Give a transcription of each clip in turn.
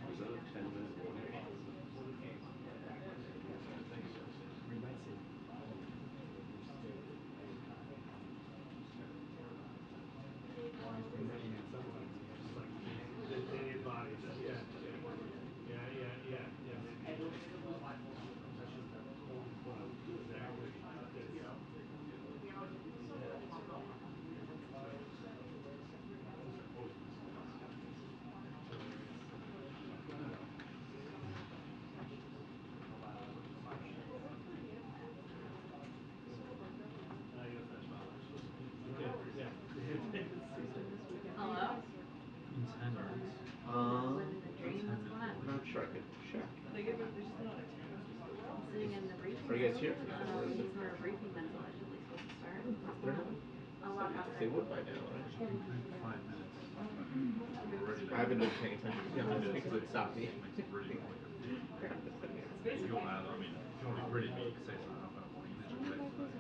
Was that a 10-minute warning? Hello? In 10 minutes. I'm not sure. I could check. I'm sitting in the briefing Are you guys room. here? I don't know if he's in our briefing that's allegedly supposed to start. They're not. A lot faster. They would by now, right? In 5 minutes. We're ready to I haven't been paying attention to them because it stopped me. Makes it really quick. If you want, I mean, if you want to be pretty, me, you can say something about a warning that you pay for that.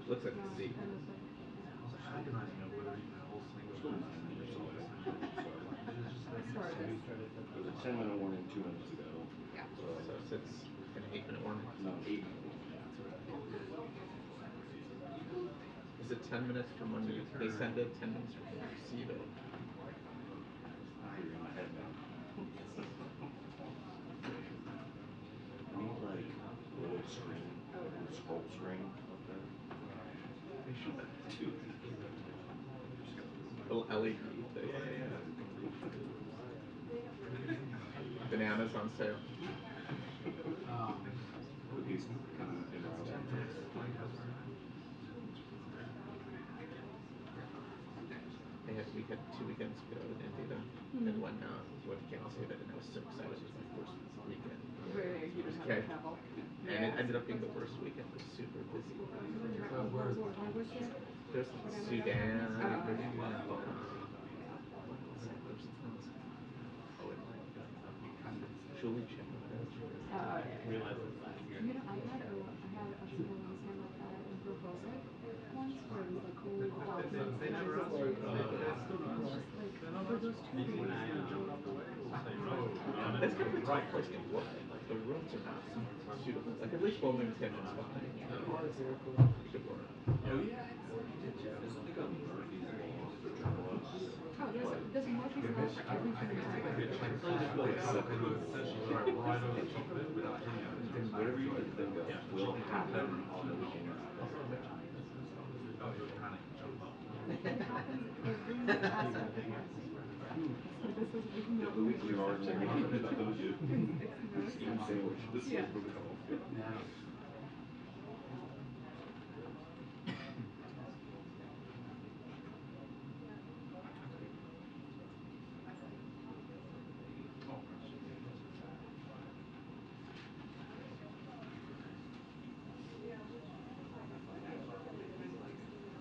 Looks like a C. I was agonizing over whether even that whole thing was Still going 9 minutes to away. It's just like, There was a 10-minute warning 2 minutes ago. Yeah. So it's an 8-minute warning. No, 8-minute warning. Is it 10 minutes from when they send it? 10 minutes from when you receive it? You're in my head now. I need like a little screen, a little scroll screen up there. They should have two. Yeah. Little LED thing. Bananas on sale. Cookies in route. We had 2 weekends ago in India, and when Kansas City, and I was so excited. It was my first weekend. Where you just have to travel. And it ended up being the worst weekend. It was super busy. There's Sudan. Julie Chen. Realized this last year. You know, I had a small incident like that in Provoza once where it was like all about They never I was answered. just like, for those 2 days, When I jump out the way, we'll say no. That's kind of a tough place to work. Like the rooms are not suitable. Like at least Wilmington is fine. Good work. Oh yeah, they got Murphy's Law for journalists. oh, there's Murphy's Law for everything in life. Whatever you can think of will happen on the weekend. Oh, you were trying to jump up. It happens every aspect of life. So this is like no The weekly article, I told you. it's Steam sandwich. This Yeah. was brutal.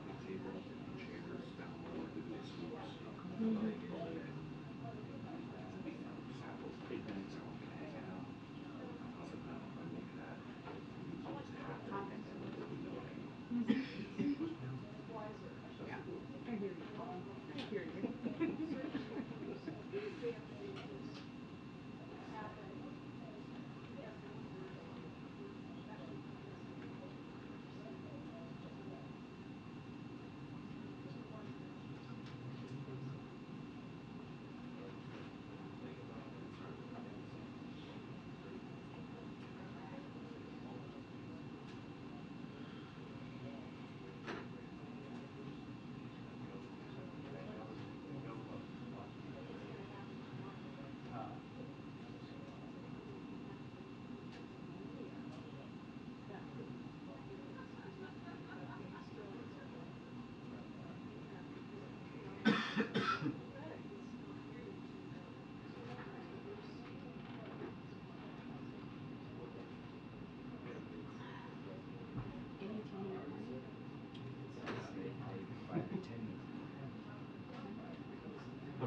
They tabled chairs down below to do the swoops. Saddles, picnics, I want to hang out. I was like, no, I'm making that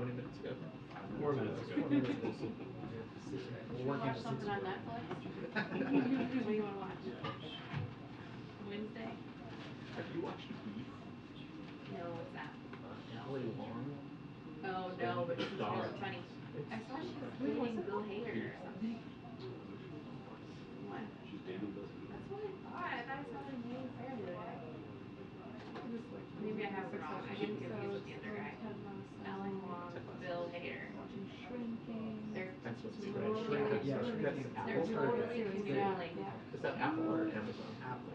many minutes ago? 4 minutes ago. Should we watch something on Netflix? What do you want to watch? Wednesday? Have you watched Beef? No, what's that? Ali Wong. Oh no, but it's Dog. really funny. I saw she was dating Bill Hader or something. What? She's dating Bill Hader. That's what I thought. I thought I saw her dating Fair the other day. Maybe I have it wrong. I get him confused with the other guy. Alan Wong, Bill Hader. Watching Shrinking. They're I'm supposed to be Really, right. Shrink. yeah, That's Shrinking. they're Apple. totally Yeah, canoodling. yeah. Is that Apple or Amazon? Apple.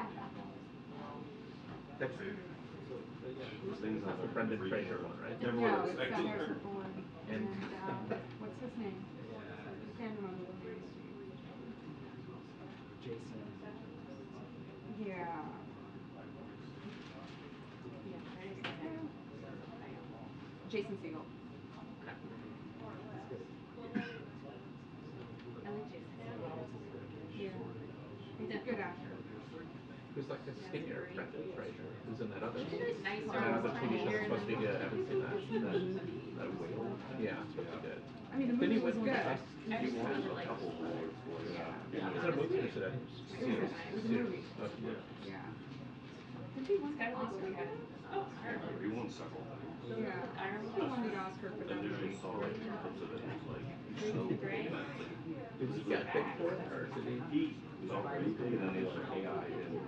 That's Those things not the are Brendan freaking Fraser out. one, right? Everyone No, it's expected her. Harrison Ford. And What's his name? I can't remember the name. Jason. Yeah. Yeah, Friday's okay. Jason Segel. I like Jason. Yeah. He's a good actor. Who's like a skinnier Brendan Fraser? Who's in that other? Nicer. That other TV show that's supposed to be good. I haven't seen that. That whale. Yeah, it's supposed to be good. I mean, the Didn't he movie was win good. one? I He just won really a like couple of awards for it. Yeah. Is it a movie or is it a series? It was a movie. Okay. Yeah. Did he win It's the kind of like what we Oscar? had. Oh, Ireland. He won several things. Yeah. Ireland. He won the Oscar for I that initially movie. saw like clips of it and was like, he's so Great. big. Did he get big for it or did he? He was already big and then they like AI and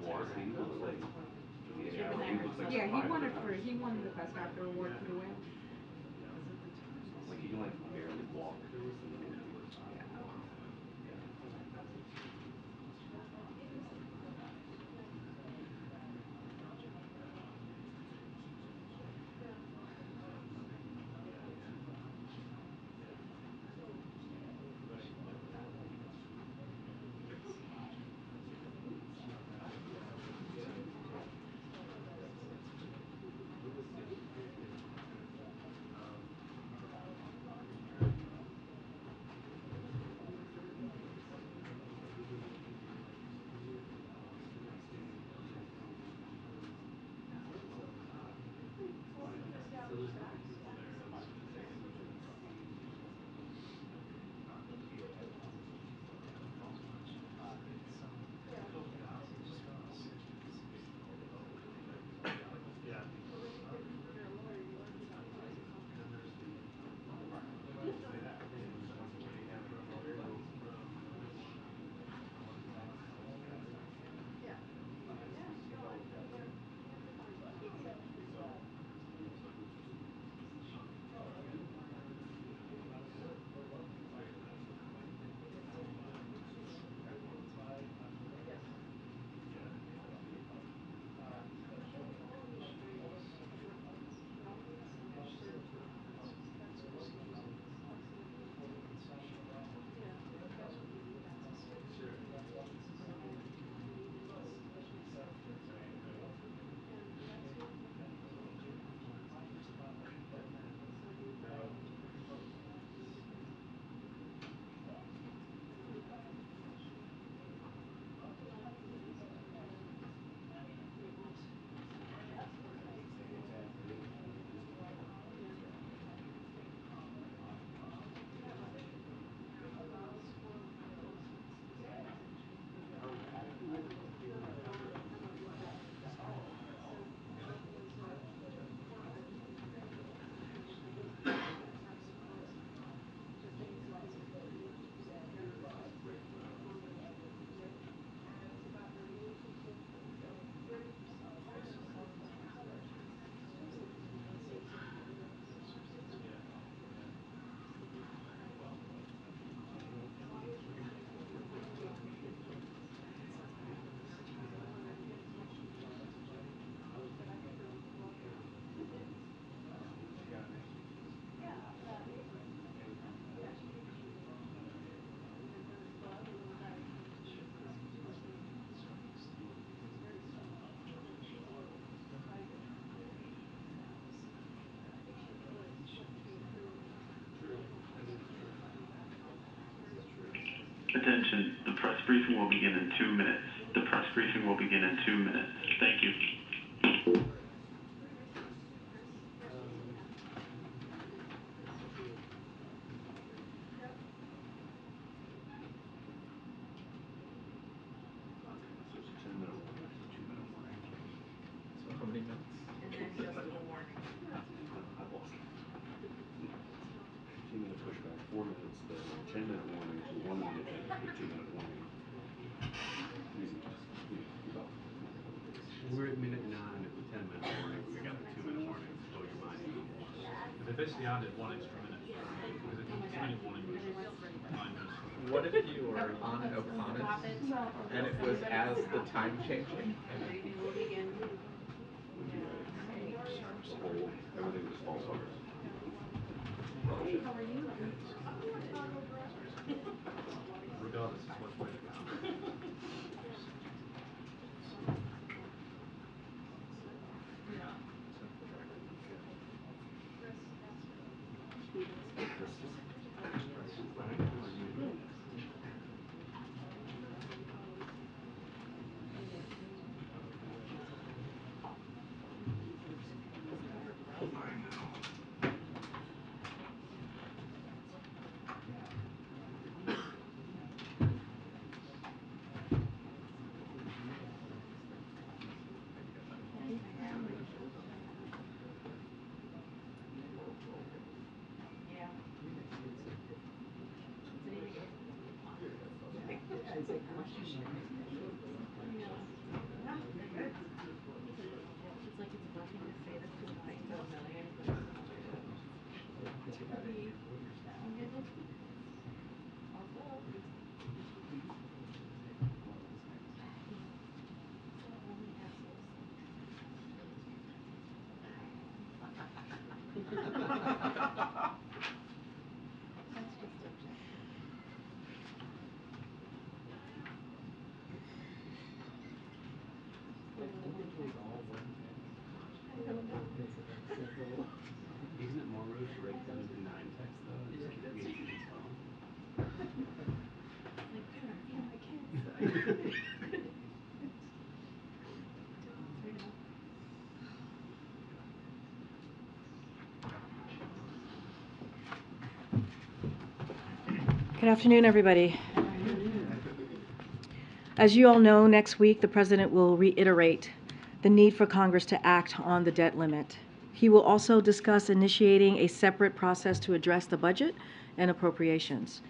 water. He looks like, yeah, he looks like Yeah, $500. he won the Best Actor award for The Whale. Like he can like barely walk. Attention, the press briefing will begin in 2 minutes. The press briefing will begin in 2 minutes. Thank you. 10-minute warning, 1 minute, and a 2-minute warning. We're at minute 9 of the 10-minute warning. We got a 2-minute warning. Blow your mind. But they basically added 1 extra minute because I think the 2-minute warning was 9 minutes. What if you were on an O'Connor's and it was as the time changing? Briefing will begin. The whole, everything was false alarms. Hey, how are you? Regardless, it's much better. Isn't it more rude to write 7-9 text though? And just keep it in his phone? Good afternoon, everybody. As you all know, next week the President will reiterate the need for Congress to act on the debt limit. He will also discuss initiating a separate process to address the budget and appropriations.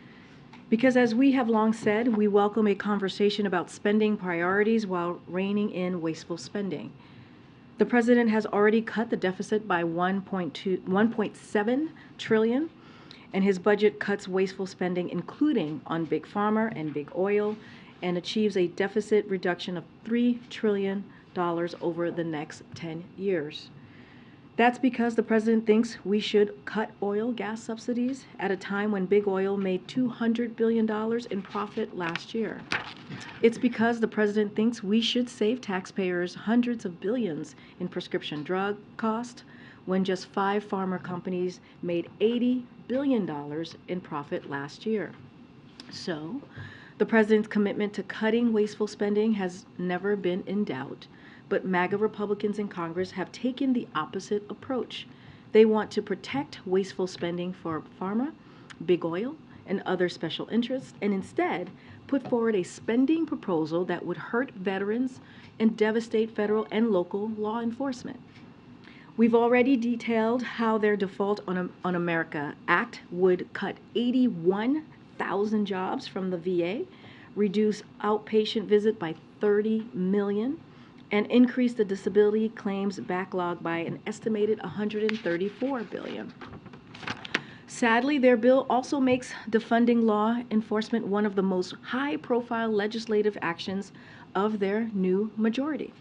Because as we have long said, we welcome a conversation about spending priorities while reining in wasteful spending. The President has already cut the deficit by 1.7 trillion, and his budget cuts wasteful spending, including on Big Pharma and Big Oil, and achieves a deficit reduction of $3 trillion over the next 10 years. That's because the President thinks we should cut oil gas subsidies at a time when Big Oil made $200 billion in profit last year. It's because the President thinks we should save taxpayers hundreds of billions in prescription drug cost when just 5 pharma companies made $80 billion in profit last year. So, the President's commitment to cutting wasteful spending has never been in doubt, but MAGA Republicans in Congress have taken the opposite approach. They want to protect wasteful spending for pharma, Big Oil, and other special interests, and instead put forward a spending proposal that would hurt veterans and devastate federal and local law enforcement. We've already detailed how their Default on America Act would cut 81,000 jobs from the VA, reduce outpatient visit by 30 million, and increase the disability claims backlog by an estimated 134 billion. Sadly, their bill also makes defunding law enforcement one of the most high-profile legislative actions of their new majority.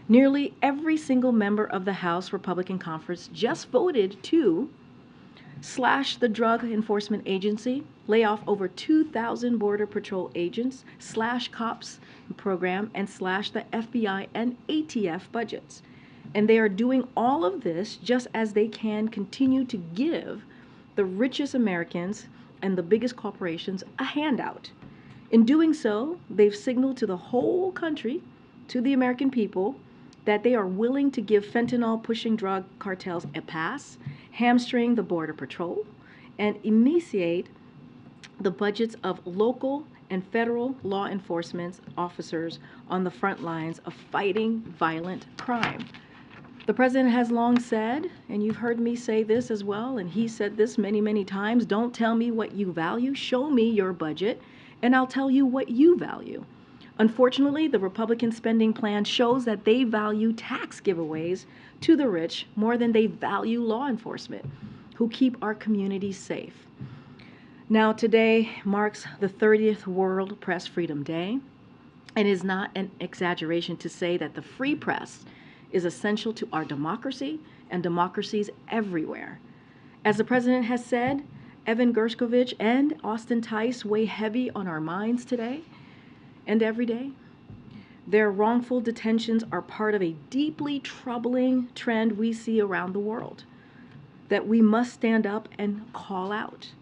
Nearly every single member of the House Republican Conference just voted to slash the Drug Enforcement Agency, lay off over 2,000 Border Patrol agents, slash COPS program, and slash the FBI and ATF budgets. And they are doing all of this just as they can continue to give the richest Americans and the biggest corporations a handout. In doing so, they've signaled to the whole country, to the American people, that they are willing to give fentanyl-pushing drug cartels a pass, hamstring the Border Patrol, and emaciate the budgets of local and federal law enforcement officers on the front lines of fighting violent crime. The president has long said, and you've heard me say this as well, and he said this many, many times, don't tell me what you value, show me your budget, and I'll tell you what you value. Unfortunately, the Republican spending plan shows that they value tax giveaways to the rich more than they value law enforcement, who keep our communities safe. Now, today marks the 30th World Press Freedom Day. It is not an exaggeration to say that the free press is essential to our democracy and democracies everywhere. As the president has said, Evan Gershkovich and Austin Tice weigh heavy on our minds today and every day. Their wrongful detentions are part of a deeply troubling trend we see around the world that we must stand up and call out.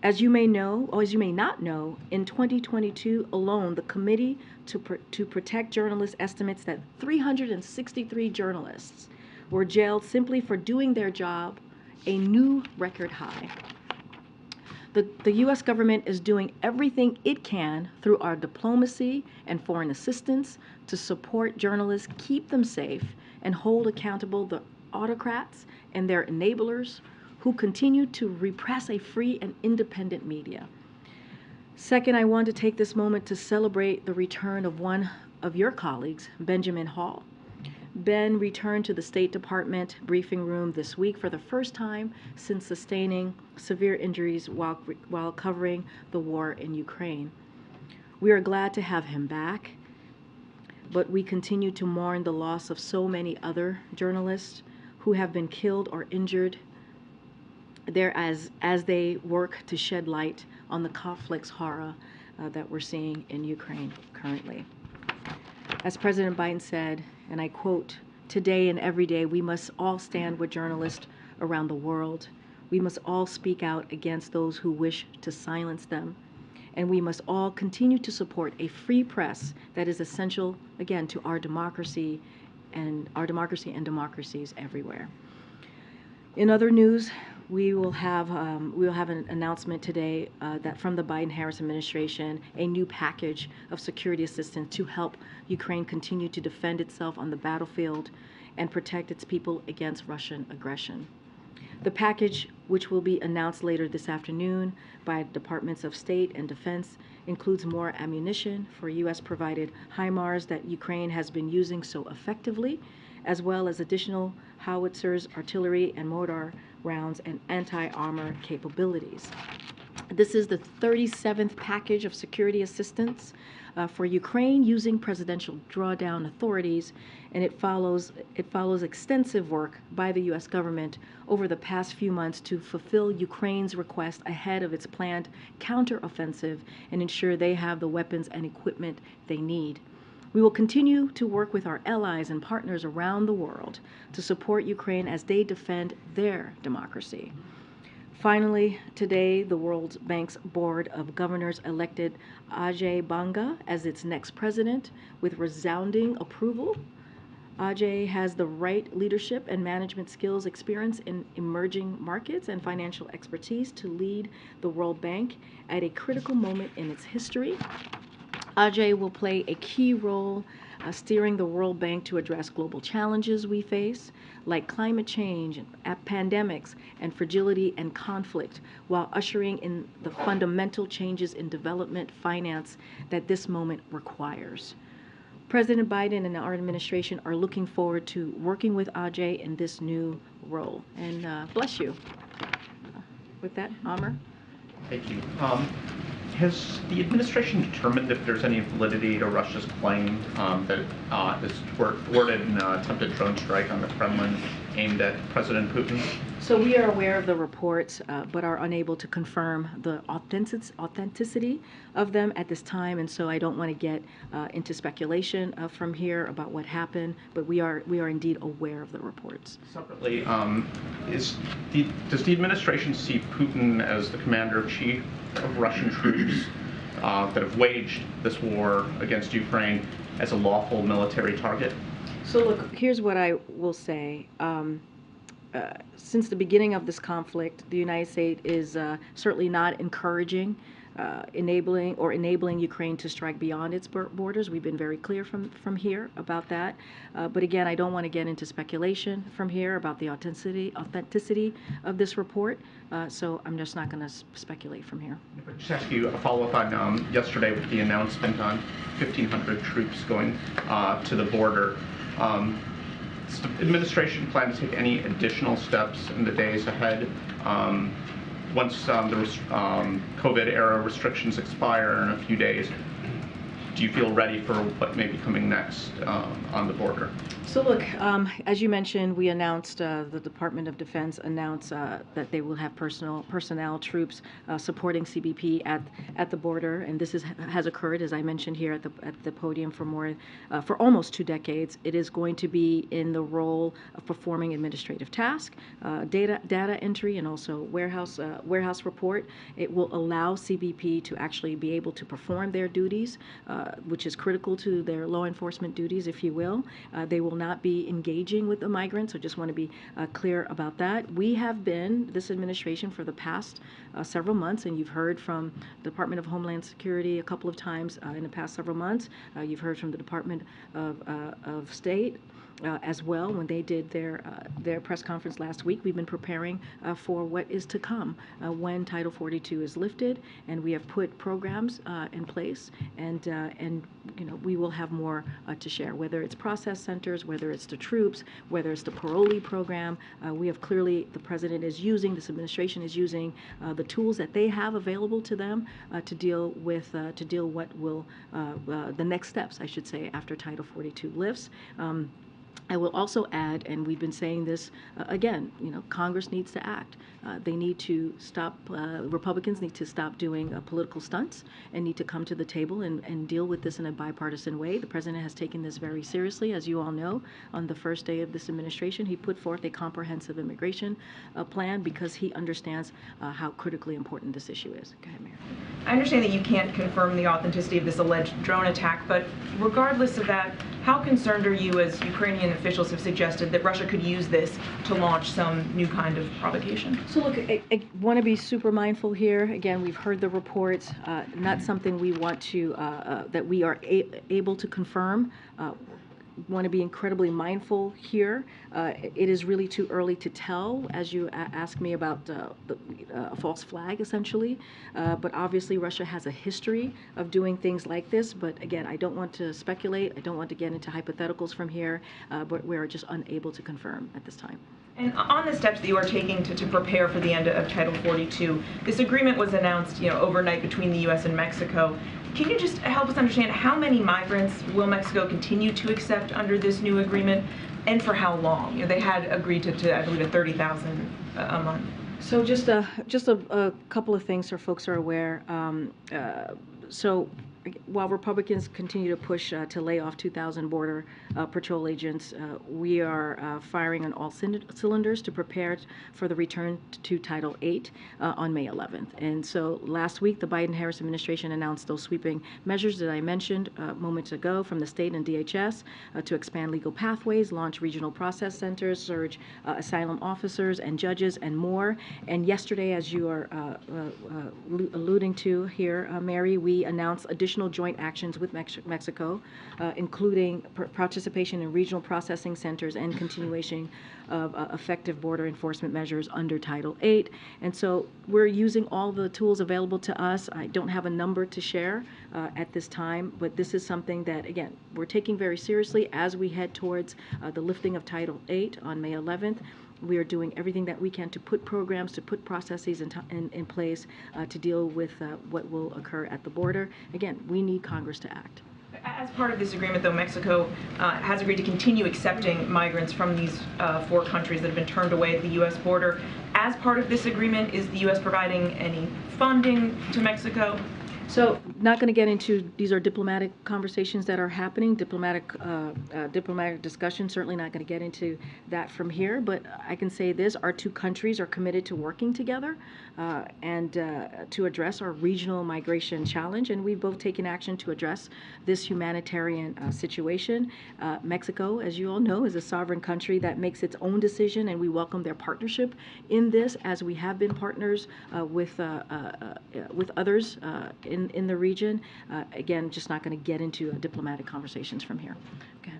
As you may know, or as you may not know, in 2022 alone, the Committee to Protect Journalists estimates that 363 journalists were jailed simply for doing their job, a new record high. The U.S. government is doing everything it can through our diplomacy and foreign assistance to support journalists, keep them safe, and hold accountable the autocrats and their enablers who continue to repress a free and independent media. Second, I want to take this moment to celebrate the return of one of your colleagues, Benjamin Hall. Ben returned to the State Department briefing room this week for the first time since sustaining severe injuries while covering the war in Ukraine. We are glad to have him back, but we continue to mourn the loss of so many other journalists who have been killed or injured there as they work to shed light on the conflict's horror that we're seeing in Ukraine currently. As President Biden said, and I quote, "Today and every day we must all stand with journalists around the world. We must all speak out against those who wish to silence them. And we must all continue to support a free press that is essential, again, to our democracy and democracies everywhere." In other news, we will have an announcement today that from the Biden-Harris administration, a new package of security assistance to help Ukraine continue to defend itself on the battlefield and protect its people against Russian aggression. The package, which will be announced later this afternoon by Departments of State and Defense, includes more ammunition for U.S.-provided HIMARS that Ukraine has been using so effectively, as well as additional howitzers, artillery, and mortar rounds, and anti-armor capabilities. This is the 37th package of security assistance for Ukraine using presidential drawdown authorities, and it follows extensive work by the U.S. government over the past few months to fulfill Ukraine's request ahead of its planned counteroffensive and ensure they have the weapons and equipment they need. We will continue to work with our allies and partners around the world to support Ukraine as they defend their democracy. Finally, today, the World Bank's Board of Governors elected Ajay Banga as its next president with resounding approval. Ajay has the right leadership and management skills, experience in emerging markets, and financial expertise to lead the World Bank at a critical moment in its history. Ajay will play a key role steering the World Bank to address global challenges we face, like climate change, pandemics, and fragility and conflict, while ushering in the fundamental changes in development finance that this moment requires. President Biden and our administration are looking forward to working with Ajay in this new role. And bless you. With that, Amr. Thank you. Has the administration determined if there's any validity to Russia's claim that this thwarted an attempted drone strike on the Kremlin aimed at President Putin? So we are aware of the reports, but are unable to confirm the authenticity of them at this time, and so I don't want to get into speculation from here about what happened, but we are indeed aware of the reports. Separately, does the administration see Putin as the commander-in-chief of Russian troops that have waged this war against Ukraine as a lawful military target? So look, here's what I will say. Since the beginning of this conflict, the United States is certainly not encouraging enabling Ukraine to strike beyond its borders. We've been very clear from here about that. But again, I don't want to get into speculation from here about the authenticity of this report. So I'm just not going to speculate from here. If I just ask you a follow-up on yesterday with the announcement on 1,500 troops going to the border. Does the administration plan to take any additional steps in the days ahead once the COVID-era restrictions expire in a few days? Do you feel ready for what may be coming next on the border? So look, as you mentioned, we announced, the Department of Defense announced that they will have personnel troops supporting CBP at the border, and this has occurred, as I mentioned here at the podium, for almost 2 decades. It is going to be in the role of performing administrative tasks, data entry, and also warehouse report. It will allow CBP to actually be able to perform their duties, which is critical to their law enforcement duties, if you will. They will not be engaging with the migrants, so just want to be clear about that. We have been, this administration, for the past several months, and you've heard from the Department of Homeland Security a couple of times in the past several months. You've heard from the Department of State as well when they did their press conference last week. We've been preparing for what is to come when Title 42 is lifted, and we have put programs in place, and you know, we will have more to share, whether it's process centers, whether it's the troops, whether it's the parolee program. We have clearly, the president is using, this administration is using the tools that they have available to them to deal what will the next steps, I should say, after Title 42 lifts. I will also add, and we've been saying this again, you know, Congress needs to act. They need to stop, Republicans need to stop doing political stunts and need to come to the table and deal with this in a bipartisan way. The president has taken this very seriously, as you all know. On the first day of this administration, he put forth a comprehensive immigration plan because he understands how critically important this issue is. Go ahead, Mayor. I understand that you can't confirm the authenticity of this alleged drone attack, but regardless of that, how concerned are you, as Ukrainian officials have suggested, that Russia could use this to launch some new kind of provocation? So look, I want to be super mindful here. Again, we've heard the reports, not something we want to, that we are able to confirm. Want to be incredibly mindful here. It is really too early to tell, as you ask me about a false flag, essentially. But obviously, Russia has a history of doing things like this. But again, I don't want to speculate. I don't want to get into hypotheticals from here. But we're just unable to confirm at this time. And on the steps that you are taking to prepare for the end of Title 42, this agreement was announced, you know, overnight between the U.S. and Mexico. Can you just help us understand how many migrants will Mexico continue to accept under this new agreement, and for how long? You know, they had agreed to I believe, 30,000 a month. So just a couple of things so folks are aware. So while Republicans continue to push to lay off 2,000 Border Patrol agents, we are firing on all cylinders to prepare for the return to Title 8 on May 11th. And so last week, the Biden-Harris administration announced those sweeping measures that I mentioned moments ago from the state and DHS to expand legal pathways, launch regional process centers, surge asylum officers and judges, and more. And yesterday, as you are alluding to here, Mary, we announced additional joint actions with Mexico, including participation in regional processing centers and continuation of effective border enforcement measures under Title 8. And so we're using all the tools available to us. I don't have a number to share at this time, but this is something that, again, we're taking very seriously as we head towards the lifting of Title 8 on May 11th. We are doing everything that we can to put programs, to put processes in place to deal with what will occur at the border. Again, we need Congress to act. As part of this agreement, though, Mexico has agreed to continue accepting migrants from these 4 countries that have been turned away at the U.S. border. As part of this agreement, is the U.S. providing any funding to Mexico? So, not going to get into, these are diplomatic conversations that are happening, diplomatic discussions, certainly not going to get into that from here, but I can say this, our two countries are committed to working together and to address our regional migration challenge, and we've both taken action to address this humanitarian situation. Mexico, as you all know, is a sovereign country that makes its own decision, and we welcome their partnership in this, as we have been partners with others in the region. Again, just not going to get into diplomatic conversations from here. Okay.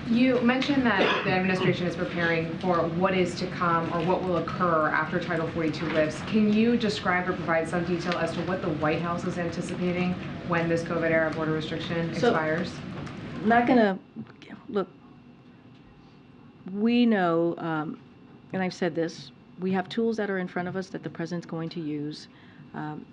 You mentioned that the administration is preparing for what is to come or what will occur after Title 42 lifts. Can you describe or provide some detail as to what the White House is anticipating when this COVID-era border restriction expires? I'm not going to, look, we know, and I've said this, we have tools that are in front of us that the president's going to use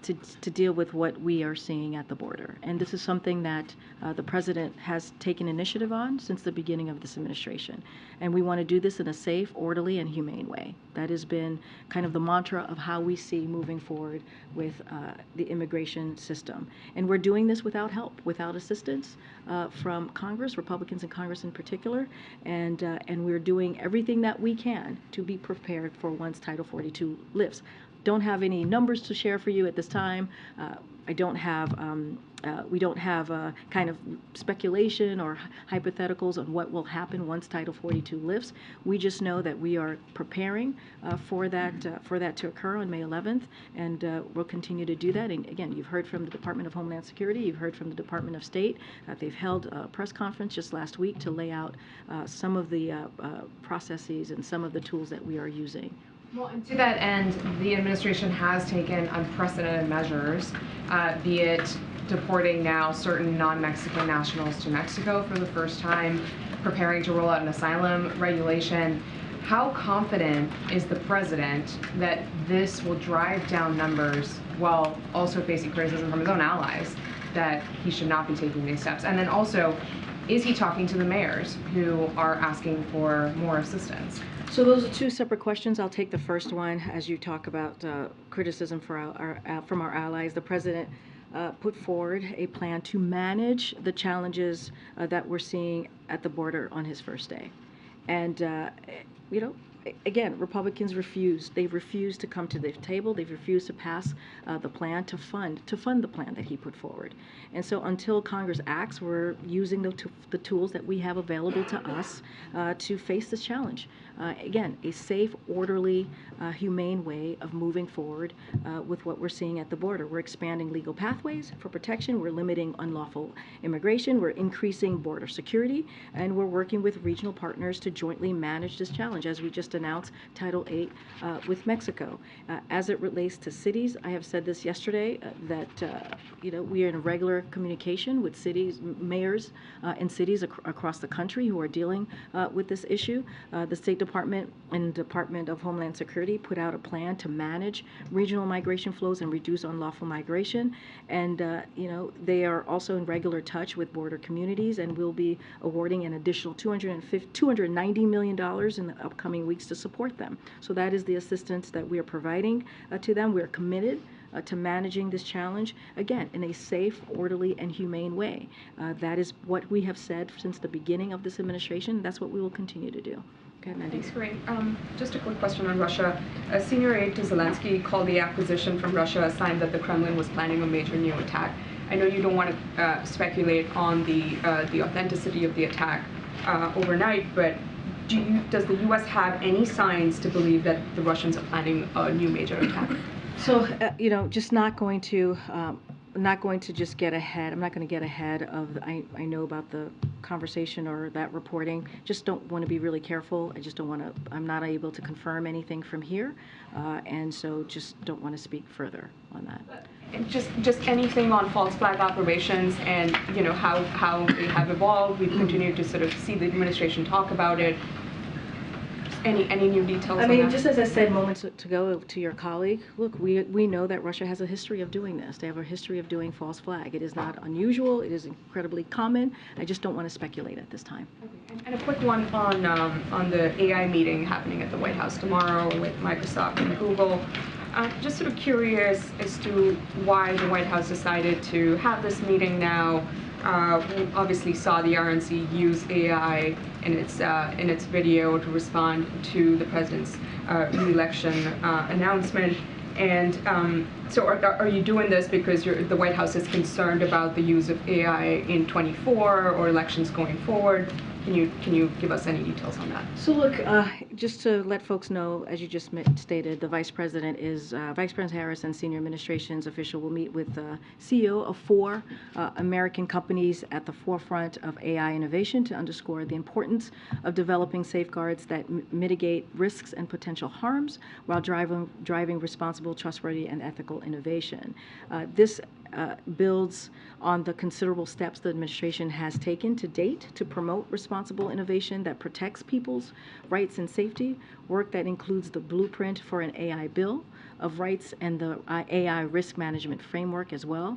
to deal with what we are seeing at the border. And this is something that the president has taken initiative on since the beginning of this administration. And we want to do this in a safe, orderly, and humane way. That has been kind of the mantra of how we see moving forward with the immigration system. And we're doing this without help, without assistance from Congress, Republicans in Congress in particular, and we're doing everything that we can to be prepared for once Title 42 lifts. Don't have any numbers to share for you at this time. I don't have, we don't have kind of speculation or hypotheticals on what will happen once Title 42 lifts. We just know that we are preparing for that to occur on May 11th, and we'll continue to do that. And again, you've heard from the Department of Homeland Security, you've heard from the Department of State. They've held a press conference just last week to lay out some of the processes and some of the tools that we are using. Well, and to that end, the administration has taken unprecedented measures, be it deporting now certain non-Mexican nationals to Mexico for the first time, preparing to roll out an asylum regulation. How confident is the president that this will drive down numbers while also facing criticism from his own allies that he should not be taking these steps? And then also, is he talking to the mayors who are asking for more assistance? So those are two separate questions. I'll take the first one as you talk about criticism from our allies. The president put forward a plan to manage the challenges that we're seeing at the border on his first day. And, you know, again, Republicans refused. They refused to come to the table. They've refused to pass the plan to fund the plan that he put forward. And so until Congress acts, we're using the tools that we have available to us to face this challenge. Again, a safe, orderly, humane way of moving forward with what we're seeing at the border. We're expanding legal pathways for protection. We're limiting unlawful immigration. We're increasing border security. And we're working with regional partners to jointly manage this challenge, as we just announced Title VIII with Mexico. As it relates to cities, I have said this yesterday, that you know, we are in regular communication with cities, mayors in cities across the country who are dealing with this issue. The State Department and Department of Homeland Security put out a plan to manage regional migration flows and reduce unlawful migration. And you know, they are also in regular touch with border communities, and we'll be awarding an additional $290 million in the upcoming weeks to support them. So that is the assistance that we are providing to them. We're committed to managing this challenge, again, in a safe, orderly, and humane way. That is what we have said since the beginning of this administration. That's what we will continue to do. Okay, Mandy. Thanks, Karine. Just a quick question on Russia. A senior aide to Zelensky called the acquisition from Russia a sign that the Kremlin was planning a major new attack. I know you don't want to speculate on the authenticity of the attack overnight, but does the U.S. have any signs to believe that the Russians are planning a new major attack? So, you know, just not going to just get ahead. I'm not going to get ahead of, I know about the conversation or that reporting. Just don't want to be really careful. I just don't want to, I'm not able to confirm anything from here. And so just don't want to speak further on that. And just anything on false flag operations and, you know, how they have evolved. We've continued to sort of see the administration talk about it. Any new details? I mean, just as I said moments ago to your colleague, look, we know that Russia has a history of doing this. They have a history of doing false flag. It is not unusual. It is incredibly common. I just don't want to speculate at this time. Okay. And a quick one on the AI meeting happening at the White House tomorrow with Microsoft and Google. Just sort of curious as to why the White House decided to have this meeting now. We obviously saw the RNC use AI in its video to respond to the president's re-election announcement. And so are you doing this because the White House is concerned about the use of AI in 24 or elections going forward? Can you give us any details on that? So look, just to let folks know, as you just stated, the Vice President Harris and senior administration's official will meet with the CEO of 4 American companies at the forefront of AI innovation to underscore the importance of developing safeguards that mitigate risks and potential harms while driving responsible, trustworthy, and ethical innovation. This builds on the considerable steps the administration has taken to date to promote responsible innovation that protects people's rights and safety, work that includes the blueprint for an AI bill of rights and the AI risk management framework as well.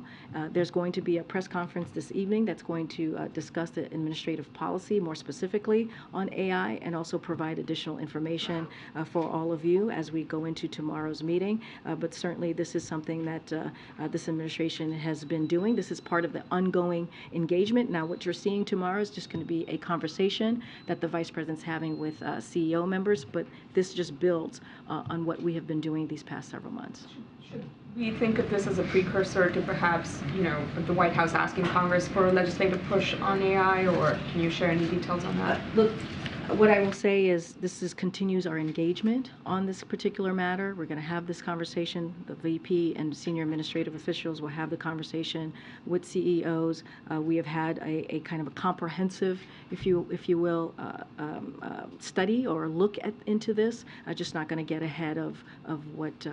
There's going to be a press conference this evening that's going to discuss the administrative policy more specifically on AI and also provide additional information for all of you as we go into tomorrow's meeting. But certainly this is something that this administration has been doing. This is part of the ongoing engagement. Now what you're seeing tomorrow is just going to be a conversation that the Vice President's having with CEO members, but this just builds on what we have been doing these past several months. Should we think of this as a precursor to perhaps, the White House asking Congress for a legislative push on AI, or can you share any details on that? Look, what I will say is this continues our engagement on this particular matter. We're going to have this conversation. The VP and senior administrative officials will have the conversation with CEOs. We have had a kind of a comprehensive, if you will, study or look into this. Just not going to get ahead of what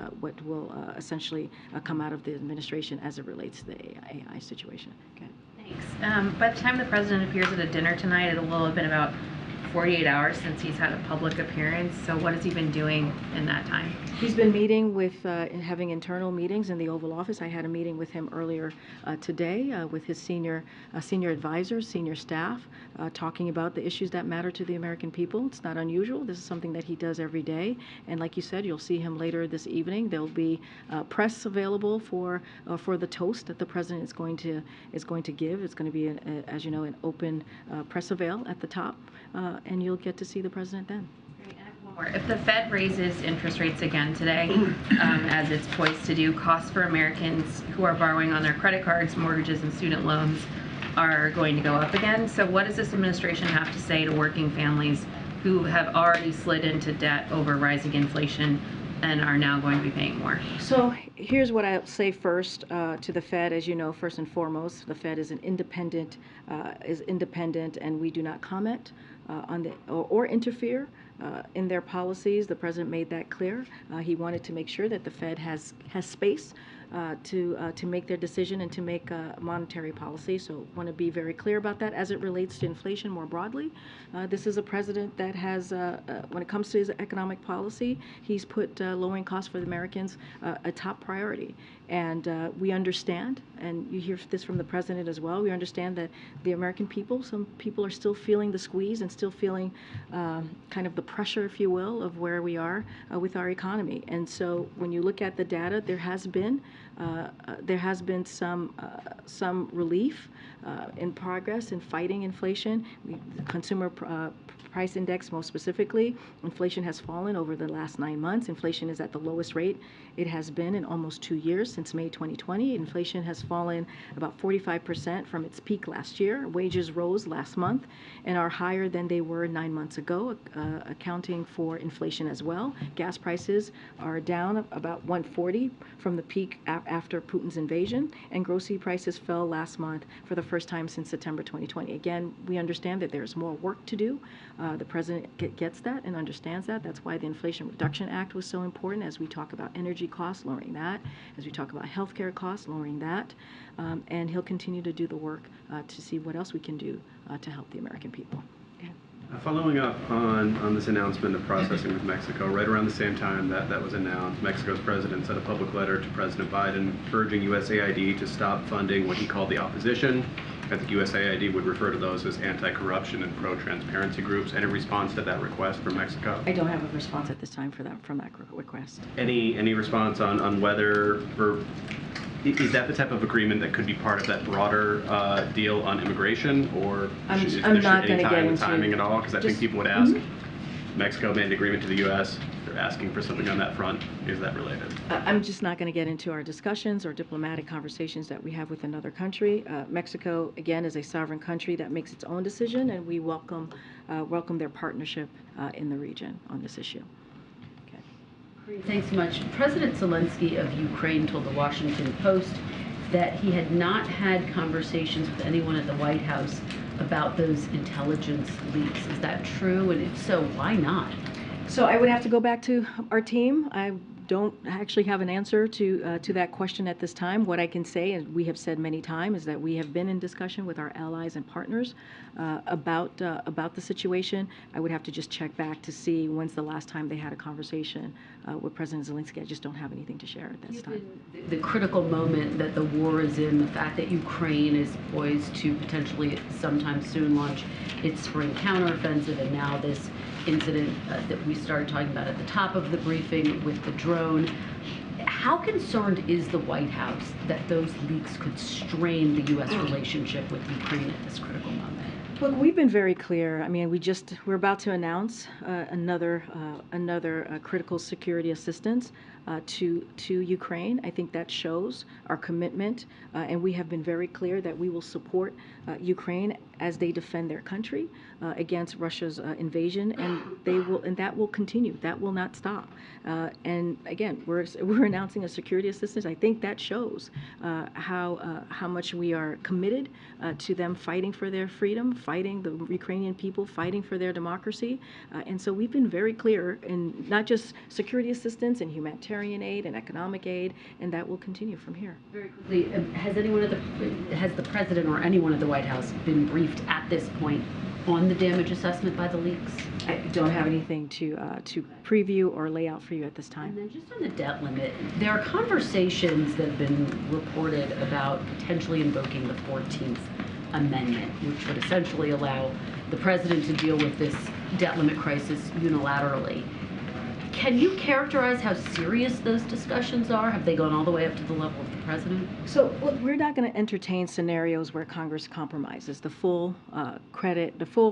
will essentially come out of the administration as it relates to the AI situation. Okay. Thanks. By the time the president appears at a dinner tonight, it will have been about 48 hours since he's had a public appearance. So what has he been doing in that time? He's been meeting with and having internal meetings in the Oval Office. I had a meeting with him earlier today with his senior advisors, senior staff, talking about the issues that matter to the American people. It's not unusual. This is something that he does every day. And like you said, you'll see him later this evening. There'll be press available for the toast that the president is going to give. It's going to be, as you know, an open press avail at the top, and you'll get to see the president then. If the Fed raises interest rates again today, as it's poised to do, costs for Americans who are borrowing on their credit cards, mortgages, and student loans are going to go up again. So what does this administration have to say to working families who have already slid into debt over rising inflation and are now going to be paying more? So here's what I'll say first to the Fed. As you know, first and foremost, the Fed is independent, and we do not comment on or interfere in their policies. The president made that clear. He wanted to make sure that the Fed has space to make their decision and to make monetary policy. So want to be very clear about that. As it relates to inflation more broadly, this is a president that has, when it comes to his economic policy, he's put lowering costs for the Americans a top priority. And we understand, and you hear this from the president as well, we understand that the American people, some people are still feeling the squeeze and still feeling kind of the pressure, if you will, of where we are with our economy. And so when you look at the data, there has been some relief in progress in fighting inflation. The consumer price index, most specifically, inflation has fallen over the last 9 months. Inflation is at the lowest rate it has been in almost 2 years, since May 2020. Inflation has fallen about 45% from its peak last year. Wages rose last month and are higher than they were 9 months ago, accounting for inflation as well. Gas prices are down about 140 from the peak after Putin's invasion, and grocery prices fell last month for the first time since September 2020. Again, we understand that there's more work to do. The president gets that and understands that. That's why the Inflation Reduction Act was so important as we talk about energy costs, lowering that, as we talk about healthcare costs, lowering that, and he'll continue to do the work to see what else we can do to help the American people. Yeah. Following up on this announcement of processing with Mexico, right around the same time that was announced, Mexico's president sent a public letter to President Biden urging USAID to stop funding what he called the opposition I think USAID would refer to those as anti-corruption and pro-transparency groups. Any response to that request from Mexico? I don't have a response at this time from that request. Any response on whether, or is that the type of agreement that could be part of that broader deal on immigration, or I'm is not there any gonna get into timing at all? Because I think just- people would ask, Mexico made an agreement to the U.S., they're asking for something on that front. Is that related? I'm just not going to get into our discussions or diplomatic conversations that we have with another country. Mexico, again, is a sovereign country that makes its own decision, and we welcome their partnership in the region on this issue. Thanks so much. President Zelensky of Ukraine told the Washington Post that he had not had conversations with anyone at the White House about those intelligence leaks. Is that true? And if so, why not? So I would have to go back to our team. I don't actually have an answer to that question at this time. What I can say, and we have said many times, is that we have been in discussion with our allies and partners about the situation. I would have to just check back to see when's the last time they had a conversation with President Zelensky. I just don't have anything to share at this time. The critical moment that the war is in, the fact that Ukraine is poised to potentially sometime soon launch its spring counteroffensive, and now this incident that we started talking about at the top of the briefing with the drone. How concerned is the White House that those leaks could strain the U.S. relationship with Ukraine at this critical moment? Look, we've been very clear. I mean, we're about to announce another critical security assistance to Ukraine. I think that shows our commitment, and we have been very clear that we will support Ukraine as they defend their country against Russia's invasion, and that will continue. That will not stop. And again, we're announcing a security assistance. I think that shows how much we are committed to them fighting for their freedom, fighting the Ukrainian people, fighting for their democracy. And so we've been very clear in not just security assistance and humanitarian aid and economic aid, and that will continue from here. Very quickly, has the president or anyone at the White House been briefed at this point on the damage assessment by the leaks? I don't have anything to preview or lay out for you at this time. And then just on the debt limit, there are conversations that have been reported about potentially invoking the 14th Amendment, which would essentially allow the president to deal with this debt limit crisis unilaterally. Can you characterize how serious those discussions are? Have they gone all the way up to the level of the president? So look, we're not going to entertain scenarios where Congress compromises the full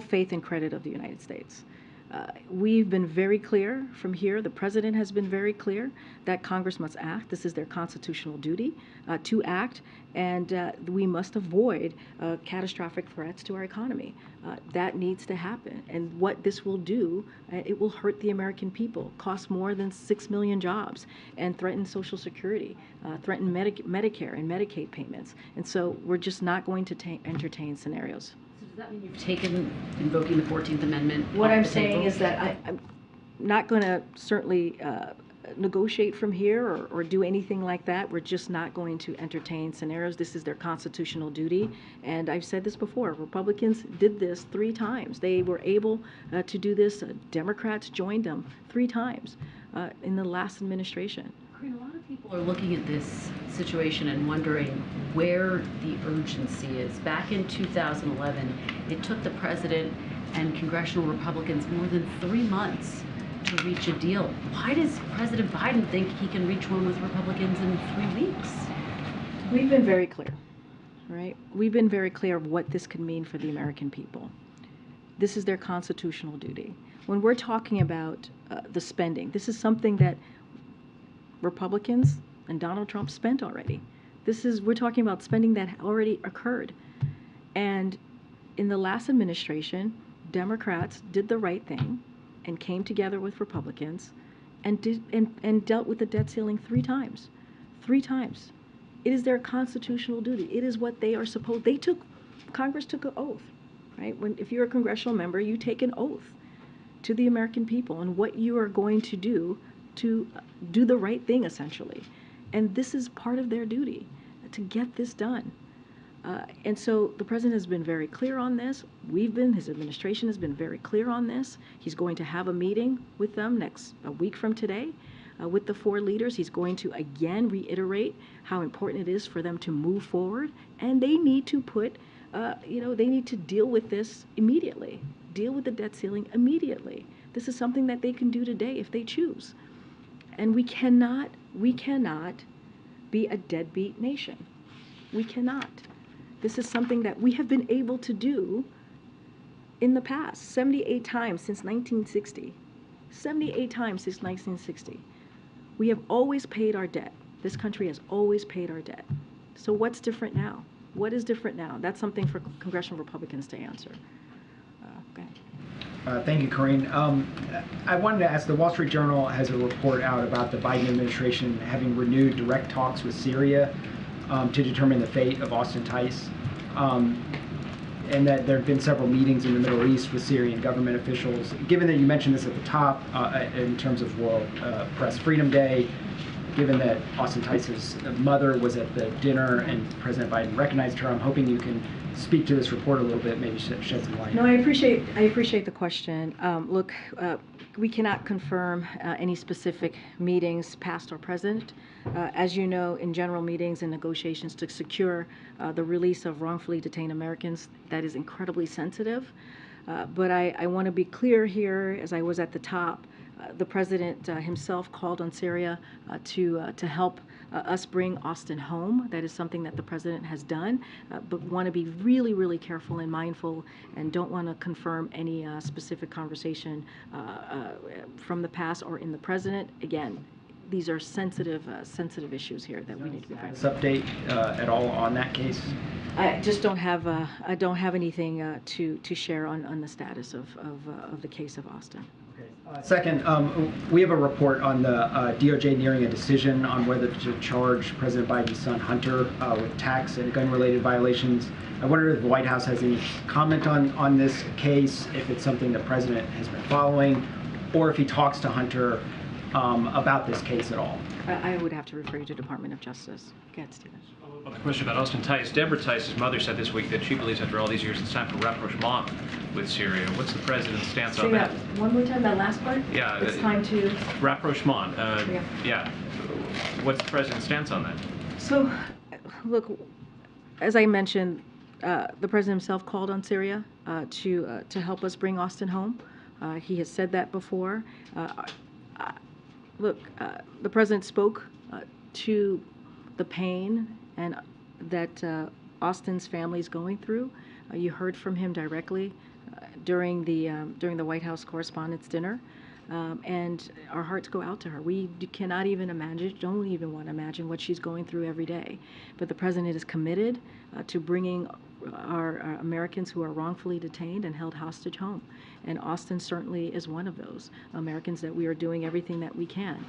faith and credit of the United States. We've been very clear from here. The president has been very clear that Congress must act. This is their constitutional duty to act, and we must avoid catastrophic threats to our economy. That needs to happen. And what this will do, it will hurt the American people, cost more than 6 million jobs, and threaten Social Security, threaten Medicare and Medicaid payments. And so we're just not going to entertain scenarios. Does that mean you've taken invoking the 14th Amendment? What I'm saying is that I'm not going to certainly negotiate from here or do anything like that. We're just not going to entertain scenarios. This is their constitutional duty. And I've said this before. Republicans did this 3 times. They were able to do this. Democrats joined them 3 times in the last administration. Karine, a lot of people are looking at this situation and wondering where the urgency is. Back in 2011, it took the president and congressional Republicans more than 3 months to reach a deal. Why does President Biden think he can reach one with Republicans in 3 weeks? We've been very clear, right? We've been very clear of what this could mean for the American people. This is their constitutional duty. When we're talking about the spending, this is something that Republicans and Donald Trump spent already. We're talking about spending that already occurred. And in the last administration, Democrats did the right thing and came together with Republicans and dealt with the debt ceiling 3 times. 3 times. It is their constitutional duty. It is what they are supposed. Congress took an oath, right? If you're a congressional member, you take an oath to the American people and what you are going to do the right thing, essentially. And this is part of their duty, to get this done. And so the president has been very clear on this. His administration has been very clear on this. He's going to have a meeting with them a week from today with the 4 leaders. He's going to again reiterate how important it is for them to move forward, and they need to put they need to deal with this immediately. Deal with the debt ceiling immediately. This is something that they can do today if they choose. And we cannot be a deadbeat nation. We cannot. This is something that we have been able to do in the past, 78 times since 1960. 78 times since 1960. We have always paid our debt. This country has always paid our debt. So what's different now? What is different now? That's something for congressional Republicans to answer. Go ahead. Thank you, Karine. I wanted to ask, the Wall Street Journal has a report out about the Biden administration having renewed direct talks with Syria to determine the fate of Austin Tice, and that there have been several meetings in the Middle East with Syrian government officials. Given that you mentioned this at the top in terms of World Press Freedom Day, given that Austin Tice's mother was at the dinner and President Biden recognized her, I'm hoping you can speak to this report a little bit, maybe shed some light. No, I appreciate the question. Look, we cannot confirm any specific meetings, past or present. As you know, in general meetings and negotiations to secure the release of wrongfully detained Americans, that is incredibly sensitive. But I want to be clear here, as I was at the top, the president himself called on Syria to help us bring Austin home. That is something that the president has done, but want to be really, really careful and mindful, and don't want to confirm any specific conversation from the past or in the president. Again, these are sensitive issues here that we need to be very. This update at all on that case? I just don't have anything to share on the status of the case of Austin. Second, we have a report on the DOJ nearing a decision on whether to charge President Biden's son Hunter with tax and gun-related violations. I wonder if the White House has any comment on this case, if it's something the president has been following, or if he talks to Hunter about this case at all. I would have to refer you to Department of Justice. Go ahead, Stephen. Well, the question about Austin Tice. Deborah Tice's mother said this week that she believes after all these years it's time for rapprochement with Syria. What's the president's stance on that? One more time, that last part? Yeah. It's time to... Rapprochement. Yeah. What's the president's stance on that? So, look, as I mentioned, the president himself called on Syria to help us bring Austin home. He has said that before. Look, the president spoke to the pain and that Austin's family is going through. You heard from him directly during the White House Correspondents' Dinner, and our hearts go out to her. We cannot even imagine, don't even want to imagine what she's going through every day. But the president is committed to bringing our Americans who are wrongfully detained and held hostage home. And Austin certainly is one of those Americans that we are doing everything that we can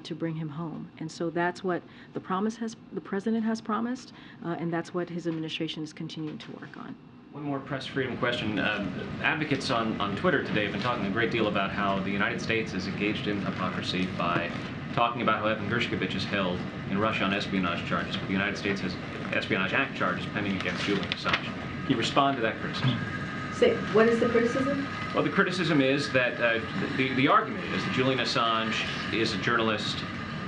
to bring him home. And so that's what the president has promised, and that's what his administration is continuing to work on. One more press freedom question. Advocates on Twitter today have been talking a great deal about how the United States is engaged in hypocrisy by talking about how Evan Gershkovich is held in Russia on espionage charges, but the United States has Espionage Act charges pending against Julian Assange. Can you respond to that criticism? Say, what is the criticism? Well, the criticism is that the argument is that Julian Assange is a journalist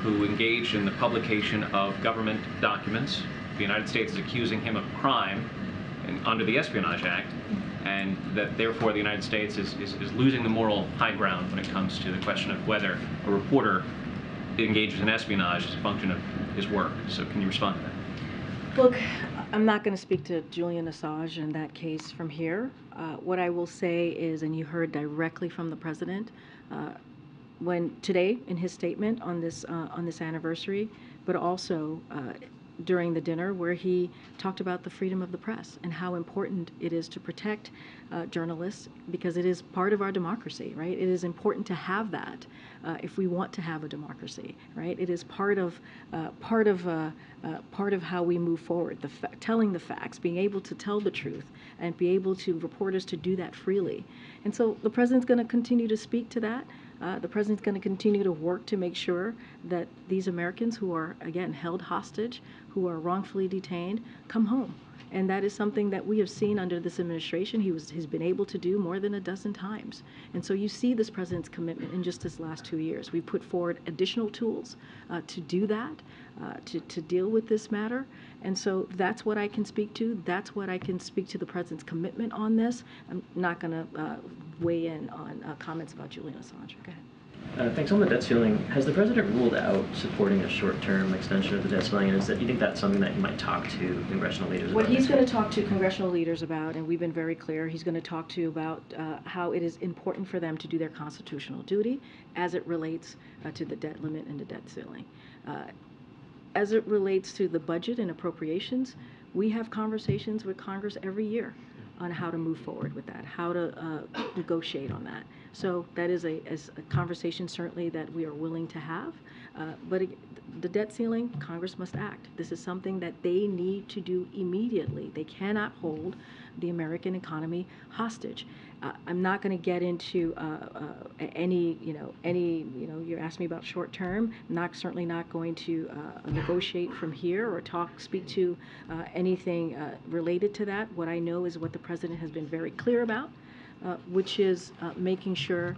who engaged in the publication of government documents. The United States is accusing him of crime under the Espionage Act, and that therefore the United States is losing the moral high ground when it comes to the question of whether a reporter engages in espionage as a function of his work. So can you respond to that? Look, I'm not going to speak to Julian Assange in that case from here. What I will say is, and you heard directly from the president, when today in his statement on this anniversary, but also during the dinner where he talked about the freedom of the press and how important it is to protect journalists, because it is part of our democracy, right? It is important to have that if we want to have a democracy, right? It is part of how we move forward. Telling the facts, being able to tell the truth, and be able to reporters to do that freely. And so the president's going to continue to speak to that. The president's going to continue to work to make sure that these Americans who are, again, held hostage, who are wrongfully detained, come home. And that is something that we have seen under this administration. He's been able to do more than a dozen times. And so you see this president's commitment in just this last 2 years. We put forward additional tools to do that, to deal with this matter. And so that's what I can speak to. That's what I can speak to the president's commitment on this. I'm not going to weigh in on comments about Julian Assange. Go ahead. Thanks. On the debt ceiling, has the president ruled out supporting a short-term extension of the debt ceiling? And do you think that's something that he might talk to congressional leaders about? What he's going to talk to congressional leaders about, and we've been very clear, he's going to talk to about how it is important for them to do their constitutional duty as it relates to the debt limit and the debt ceiling. As it relates to the budget and appropriations, we have conversations with Congress every year on how to move forward with that, how to negotiate on that. So that is a conversation certainly that we are willing to have. But the debt ceiling, Congress must act. This is something that they need to do immediately. They cannot hold the American economy hostage. I'm not going to get into you asked me about short term. Certainly not going to negotiate from here or speak to anything related to that. What I know is what the president has been very clear about, which is making sure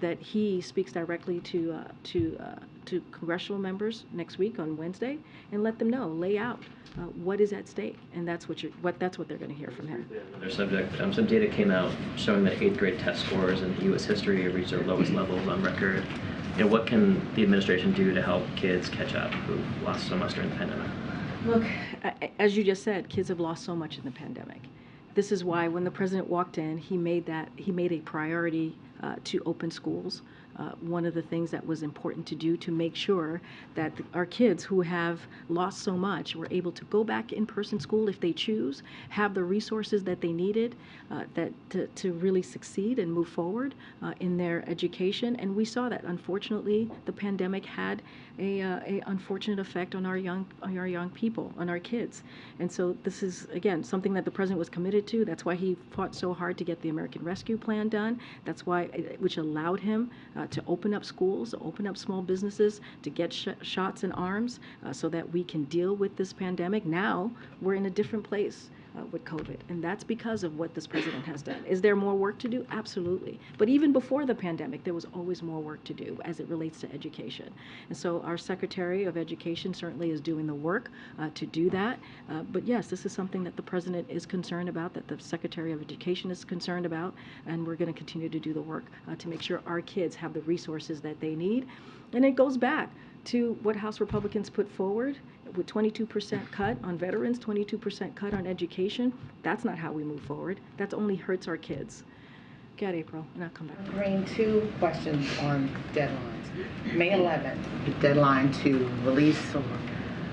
that he speaks directly to congressional members next week on Wednesday and let them know, lay out what is at stake, and that's what they're going to hear from him. Another subject, some data came out showing that 8th grade test scores in U.S. history have reached their lowest levels on record. What can the administration do to help kids catch up who've lost so much during the pandemic? Look, as you just said, kids have lost so much in the pandemic. This is why when the president walked in, he made a priority to open schools. One of the things that was important to do to make sure that our kids who have lost so much were able to go back in-person school if they choose, have the resources that they needed to really succeed and move forward in their education. And we saw that. Unfortunately, the pandemic had a unfortunate effect on our young people, on our kids. And so this is, again, something that the president was committed to. That's why he fought so hard to get the American Rescue Plan done. That's why, which allowed him to open up schools, open up small businesses, to get shots in arms so that we can deal with this pandemic. Now we're in a different place with COVID, and that's because of what this president has done. Is there more work to do? Absolutely. But even before the pandemic, there was always more work to do as it relates to education. And so our Secretary of Education certainly is doing the work to do that. But yes, this is something that the president is concerned about, that the Secretary of Education is concerned about, and we're going to continue to do the work to make sure our kids have the resources that they need. And it goes back to what House Republicans put forward with 22% cut on veterans, 22% cut on education. That's not how we move forward. That only hurts our kids. Go ahead, April, and I'll come back. Karine, 2 questions on deadlines. May 11th, the deadline to release or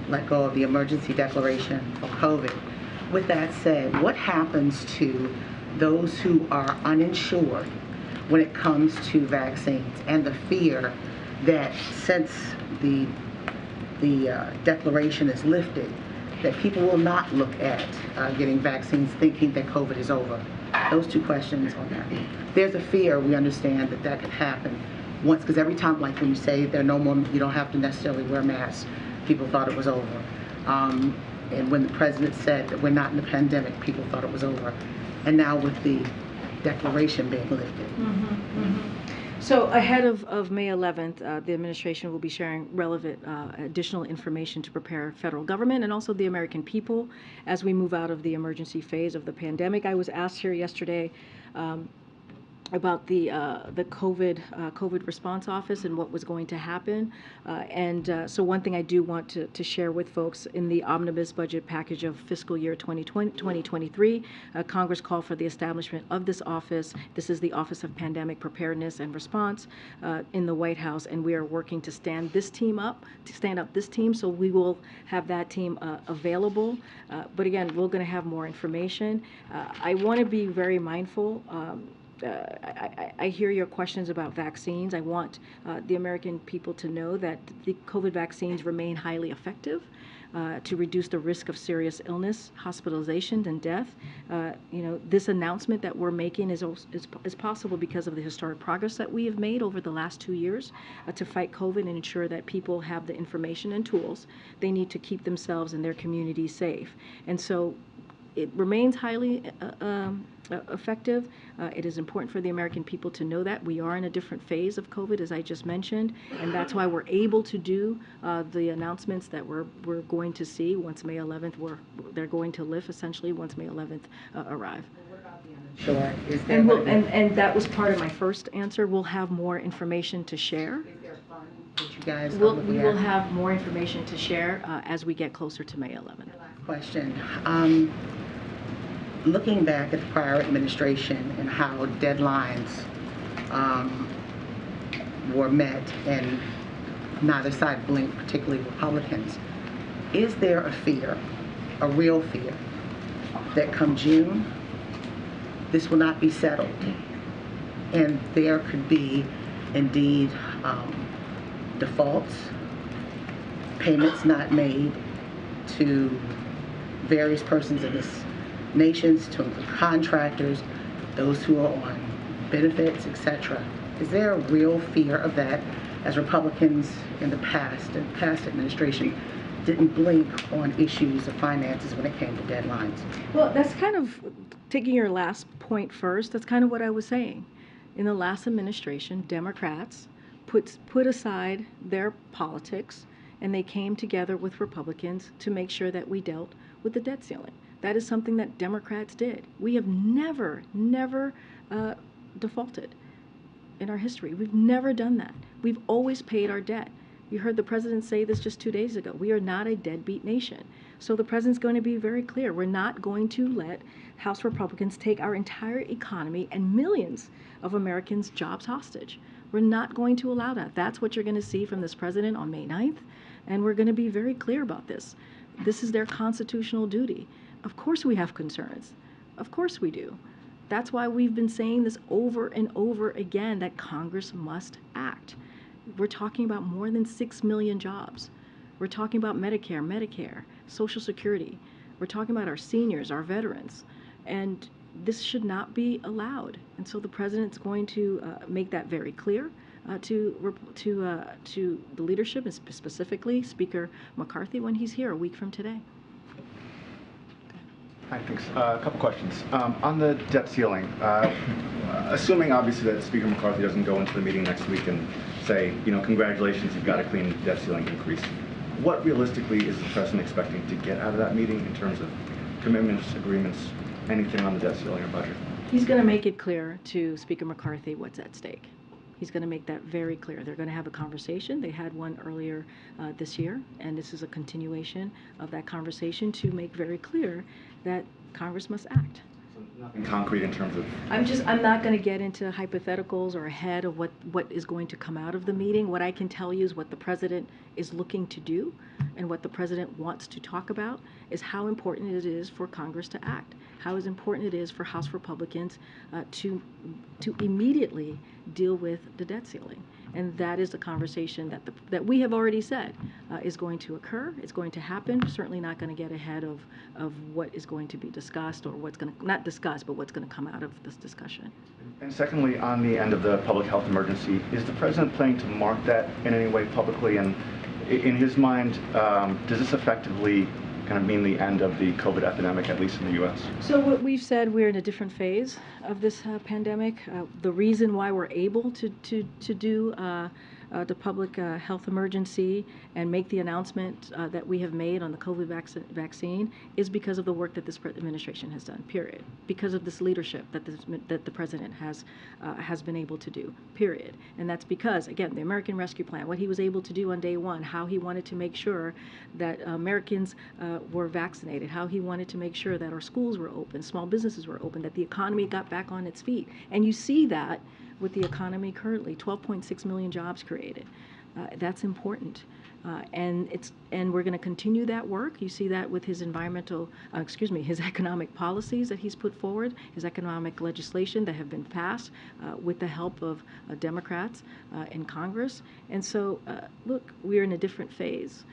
let go of the emergency declaration for COVID. With that said, what happens to those who are uninsured when it comes to vaccines and the fear that since the declaration is lifted, that people will not look at getting vaccines thinking that COVID is over? Those 2 questions on that. There's a fear, we understand, that that could happen once, because every time, like when you say there are no more, you don't have to necessarily wear masks, people thought it was over. And when the president said that we're not in the pandemic, people thought it was over. And now with the declaration being lifted. So ahead of May 11th, the administration will be sharing relevant additional information to prepare federal government and also the American people as we move out of the emergency phase of the pandemic. I was asked here yesterday about the COVID response office and what was going to happen. So one thing I do want to share with folks, in the omnibus budget package of fiscal year 2023, Congress called for the establishment of this office. This is the Office of Pandemic Preparedness and Response in the White House, and we are working to stand up this team, so we will have that team available. But again, we're going to have more information. I want to be very mindful. I hear your questions about vaccines. I want the American people to know that the COVID vaccines remain highly effective to reduce the risk of serious illness, hospitalizations, and death. This announcement that we're making is possible because of the historic progress that we have made over the last 2 years to fight COVID and ensure that people have the information and tools they need to keep themselves and their communities safe. And so it remains highly effective. It is important for the American people to know that we are in a different phase of COVID, as I just mentioned, and that's why we're able to do the announcements that we're going to see once May 11th. They're going to lift essentially once May 11th arrive. Sure. And that was part of my first answer. We'll have more information to share. Is there a fund that you guys are We looking will at? have more information to share as we get closer to May 11th. Question. Looking back at the prior administration and how deadlines were met and neither side blinked, particularly Republicans, is there a fear, a real fear, that come June, this will not be settled and there could be indeed defaults, payments not made to various persons in this nations, to contractors, those who are on benefits, etc. Is there a real fear of that, as Republicans in the past administration didn't blink on issues of finances when it came to deadlines? Well, that's kind of taking your last point first. That's kind of what I was saying. In the last administration, Democrats put aside their politics and they came together with Republicans to make sure that we dealt with the debt ceiling. That is something that Democrats did. We have never defaulted in our history. We've never done that. We've always paid our debt. You heard the president say this just 2 days ago. We are not a deadbeat nation. So the president's going to be very clear. We're not going to let House Republicans take our entire economy and millions of Americans' jobs hostage. We're not going to allow that. That's what you're going to see from this president on May 9th. And we're going to be very clear about this. This is their constitutional duty. Of course we have concerns. Of course we do. That's why we've been saying this over and over again, that Congress must act. We're talking about more than 6 million jobs. We're talking about Medicare, Social Security. We're talking about our seniors, our veterans. And this should not be allowed. And so the president's going to make that very clear to the leadership, and specifically Speaker McCarthy, when he's here a week from today. Hi, thanks. A couple questions. On the debt ceiling, assuming obviously that Speaker McCarthy doesn't go into the meeting next week and say, you know, congratulations, you've got a clean debt ceiling increase, what realistically is the president expecting to get out of that meeting in terms of commitments, agreements, anything on the debt ceiling or budget? He's going to make it clear to Speaker McCarthy what's at stake. He's going to make that very clear. They're going to have a conversation. They had one earlier this year, and this is a continuation of that conversation to make very clear that Congress must act. So nothing concrete in terms of... I'm not going to get into hypotheticals or ahead of what is going to come out of the meeting. What I can tell you is what the president is looking to do and what the president wants to talk about is how important it is for Congress to act, how important it is for House Republicans to immediately deal with the debt ceiling. And that is the conversation that we have already said is going to occur. It's going to happen. Certainly not going to get ahead of what is going to be discussed or what's going to, not discussed, but what's going to come out of this discussion. And secondly, on the end of the public health emergency, is the president planning to mark that in any way publicly? And in his mind, does this effectively kind of mean the end of the COVID epidemic, at least in the U.S.? So what we've said, we're in a different phase of this pandemic. The reason why we're able to do the public health emergency and make the announcement that we have made on the COVID vaccine is because of the work that this administration has done, period. Because of this leadership that the president has been able to do, period. And that's because, again, the American Rescue Plan, what he was able to do on day one, how he wanted to make sure that Americans were vaccinated, how he wanted to make sure that our schools were open, small businesses were open, that the economy got back on its feet. And you see that with the economy currently, 12.6 million jobs created. That's important. And we're going to continue that work. You see that with his his economic policies that he's put forward, his economic legislation that have been passed with the help of Democrats in Congress. And so, look, we're in a different phase.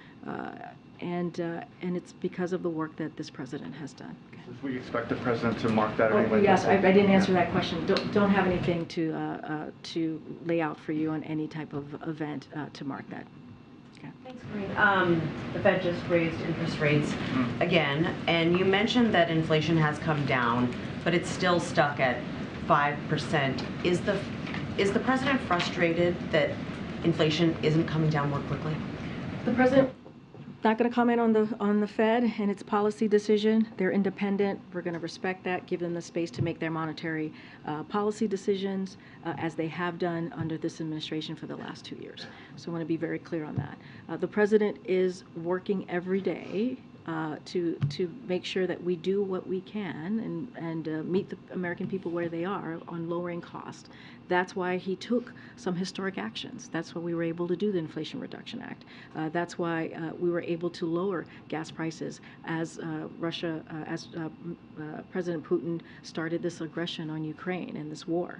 And it's because of the work that this president has done. Should we expect the president to mark that anyway? Yes, I didn't answer that question. Don't have anything to lay out for you on any type of event to mark that. Thanks, Karine. The Fed just raised interest rates again, and you mentioned that inflation has come down, but it's still stuck at 5%. Is the president frustrated that inflation isn't coming down more quickly? The president not going to comment on the Fed and its policy decision. They're independent. We're going to respect that, give them the space to make their monetary policy decisions as they have done under this administration for the last 2 years. So I want to be very clear on that. The president is working every day to make sure that we do what we can and meet the American people where they are on lowering cost. That's why he took some historic actions. That's why we were able to do the Inflation Reduction Act. That's why we were able to lower gas prices as President Putin started this aggression on Ukraine and this war.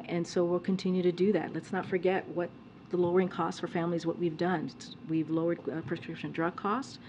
And so we'll continue to do that. Let's not forget what the lowering costs for families, what we've done. We've lowered prescription drug costs,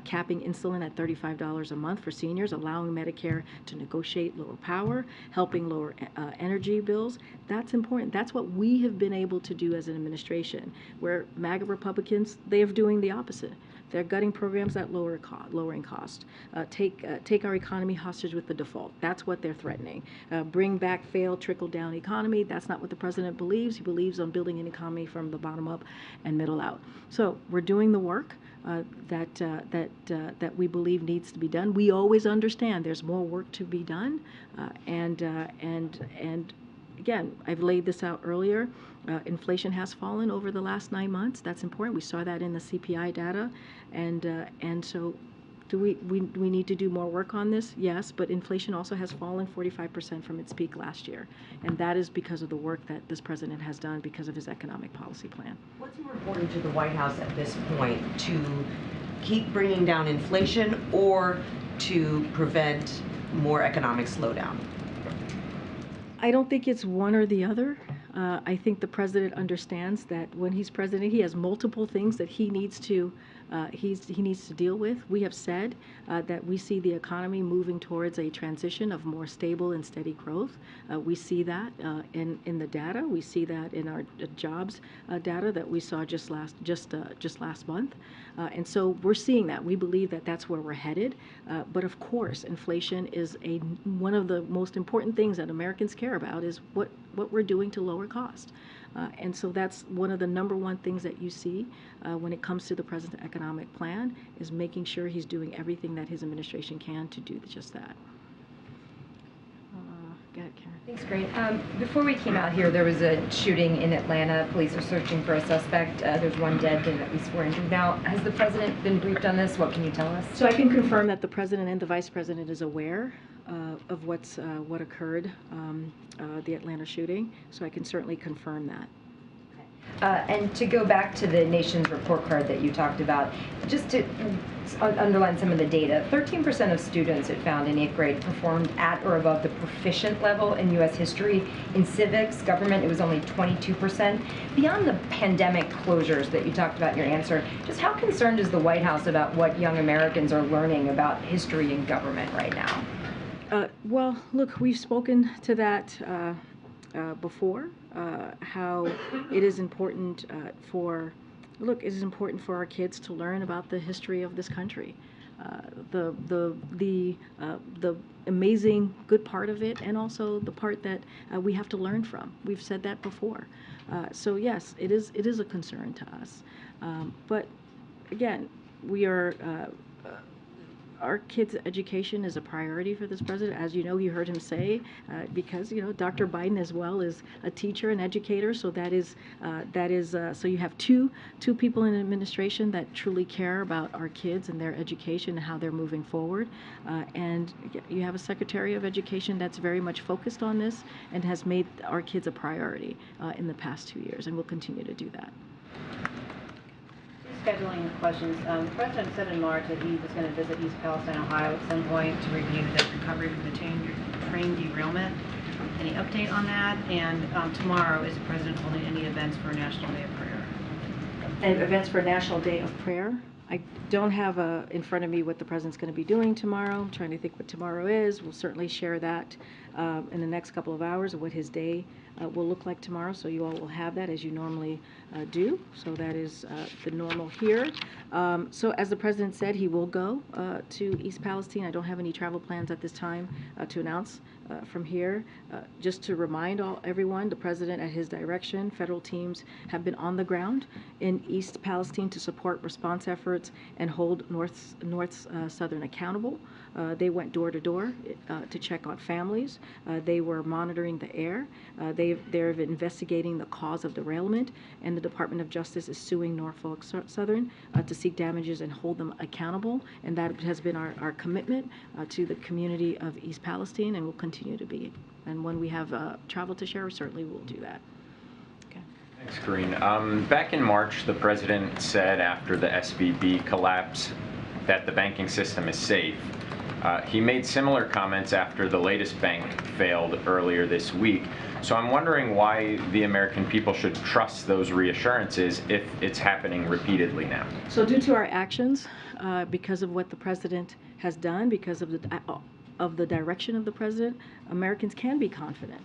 capping insulin at $35 a month for seniors, allowing Medicare to negotiate lower power, helping lower energy bills. That's important. That's what we have been able to do as an administration, where MAGA Republicans, they are doing the opposite. They're gutting programs that lowering cost. Take our economy hostage with the default. That's what they're threatening. Bring back failed trickle-down economy. That's not what the president believes. He believes on building an economy from the bottom up and middle out. So we're doing the work that we believe needs to be done. We always understand there's more work to be done, and again, I've laid this out earlier. Inflation has fallen over the last 9 months. That's important. We saw that in the CPI data, and so do we need to do more work on this? Yes, but inflation also has fallen 45% from its peak last year, and that is because of the work that this president has done because of his economic policy plan. What's more important to the White House at this point, to keep bringing down inflation or to prevent more economic slowdown? I don't think it's one or the other. I think the president understands that when he's president, he has multiple things that he needs to deal with. We have said that we see the economy moving towards a transition of more stable and steady growth. We see that in the data. We see that in our jobs data that we saw just last month. And so we're seeing that. We believe that that's where we're headed. But of course, inflation is one of the most important things that Americans care about is what we're doing to lower cost. And so that's one of the #1 things that you see when it comes to the president's economic plan is making sure he's doing everything that his administration can to do just that. Go ahead, Karen. Thanks, great. Before we came out here, there was a shooting in Atlanta. Police are searching for a suspect. There's one dead and at least 4 injured. Now, has the president been briefed on this? What can you tell us? So I can confirm that the president and the vice president is aware of what occurred, the Atlanta shooting. So I can certainly confirm that. And to go back to the nation's report card that you talked about, just to underline some of the data, 13% of students it found in 8th grade performed at or above the proficient level in U.S. history. In civics, government, it was only 22%. Beyond the pandemic closures that you talked about in your answer, just how concerned is the White House about what young Americans are learning about history and government right now? Well, look, we've spoken to that before, how it is important it is important for our kids to learn about the history of this country, the amazing good part of it, and also the part that we have to learn from. We've said that before. So yes, it is a concern to us. But again, our kids' education is a priority for this president. As you know, you heard him say, because Dr. Biden as well is a teacher and educator. So so you have two people in administration that truly care about our kids and their education and how they're moving forward. And you have a Secretary of Education that's very much focused on this and has made our kids a priority in the past 2 years, and will continue to do that. Scheduling questions. The president said in March that he was going to visit East Palestine, Ohio at some point to review the recovery from the train derailment. Any update on that? And tomorrow, is the president holding any events for National Day of Prayer? And events for National Day of Prayer? I don't have in front of me what the president's going to be doing tomorrow. I'm trying to think what tomorrow is. We'll certainly share that in the next couple of hours of what his day will look like tomorrow, so you all will have that as you normally do. So that is the normal here. So as the President said, he will go to East Palestine. I don't have any travel plans at this time to announce from here. Just to remind everyone, the President, at his direction, federal teams have been on the ground in East Palestine to support response efforts and hold North Southern accountable. They went door to door to check on families. They were monitoring the air. They're investigating the cause of derailment, and the Department of Justice is suing Norfolk Southern to seek damages and hold them accountable. And that has been our commitment to the community of East Palestine, and will continue to be. And when we have travel to share, certainly we'll do that. Thanks, Karine. Back in March, the President said after the SVB collapse that the banking system is safe. He made similar comments after the latest bank failed earlier this week. So I'm wondering why the American people should trust those reassurances if it's happening repeatedly now. So due to our actions, because of what the President has done, because of the direction of the President, Americans can be confident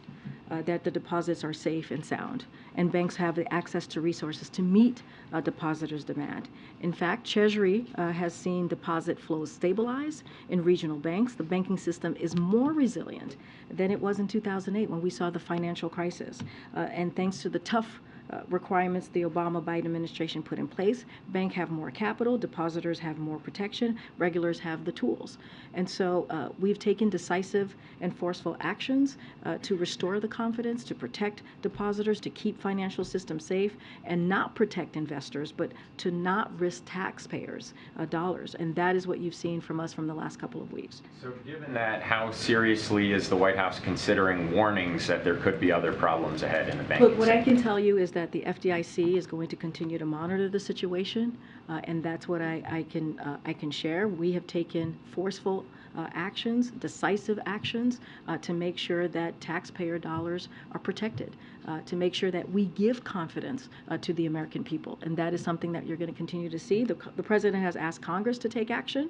that the deposits are safe and sound, and banks have the access to resources to meet depositors' demand. In fact, Treasury has seen deposit flows stabilize in regional banks. The banking system is more resilient than it was in 2008 when we saw the financial crisis. And thanks to the tough requirements the Obama-Biden administration put in place, banks have more capital, depositors have more protection, regulators have the tools. And so we've taken decisive and forceful actions to restore the confidence, to protect depositors, to keep financial systems safe, and not protect investors, but to not risk taxpayers' dollars. And that is what you've seen from us from the last couple of weeks. So given that, how seriously is the White House considering warnings that there could be other problems ahead in the banking Look, what sector? I can tell you is that the FDIC is going to continue to monitor the situation, and that's what I can share. We have taken forceful actions, decisive actions, to make sure that taxpayer dollars are protected, to make sure that we give confidence to the American people, and that is something that you're going to continue to see. The President has asked Congress to take action,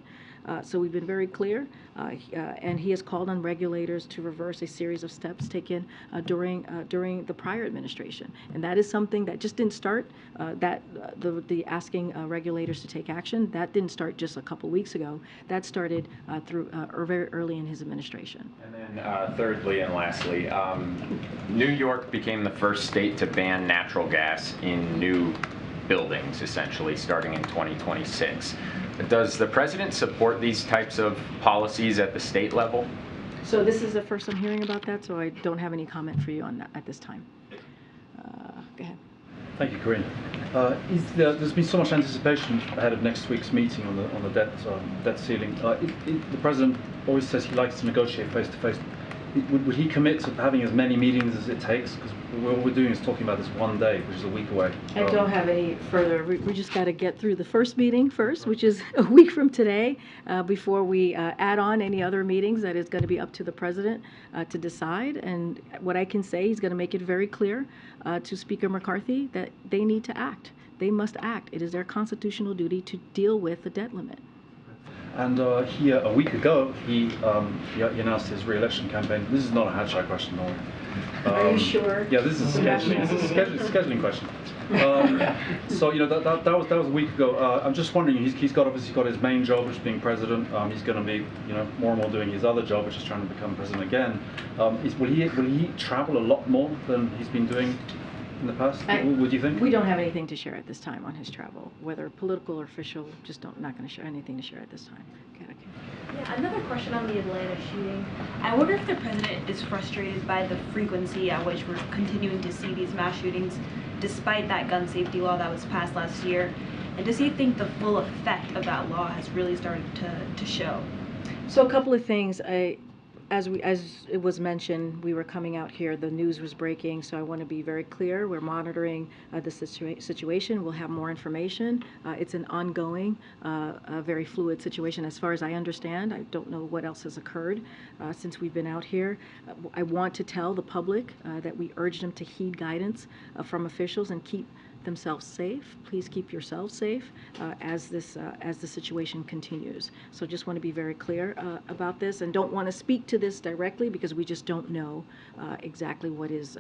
so we've been very clear, and he has called on regulators to reverse a series of steps taken during the prior administration, and that is something that just didn't start. The asking regulators to take action, that didn't start just a couple weeks ago. That started very early in his administration. And then thirdly and lastly, New York became the first state to ban natural gas in new buildings, essentially, starting in 2026. Does the President support these types of policies at the state level? So this is the first I'm hearing about that, so I don't have any comment for you on that at this time. Go ahead. Thank you, Karine. There's been so much anticipation ahead of next week's meeting on the debt ceiling. The President always says he likes to negotiate face to face. Would he commit to having as many meetings as it takes? Because all we're doing is talking about this one day, which is a week away. I don't have any further. We just got to get through the first meeting first, which is a week from today, before we add on any other meetings. That is going to be up to the President to decide. And what I can say, he's going to make it very clear to Speaker McCarthy that they need to act. They must act. It is their constitutional duty to deal with the debt limit. And he, a week ago, he announced his re-election campaign. This is not a handshake question, no. Are you sure? Yeah, this is scheduling. This is a scheduling question. So that was a week ago. I'm just wondering. He's obviously got his main job, which is being president. He's going to be more and more doing his other job, which is trying to become president again. Will he travel a lot more than he's been doing in the past? What do you think? We don't have anything to share at this time on his travel, whether political or official. Just not going to share anything to share at this time. Okay. Yeah, another question on the Atlanta shooting. I wonder if the President is frustrated by the frequency at which we're continuing to see these mass shootings, despite that gun safety law that was passed last year. And does he think the full effect of that law has really started to show? So a couple of things. As it was mentioned, we were coming out here, the news was breaking, so I want to be very clear. We're monitoring the situation. We'll have more information. It's an ongoing, very fluid situation. As far as I understand, I don't know what else has occurred since we've been out here. I want to tell the public that we urge them to heed guidance from officials and keep themselves safe. Please keep yourselves safe as the situation continues. So just want to be very clear about this, and don't want to speak to this directly because we just don't know exactly what is.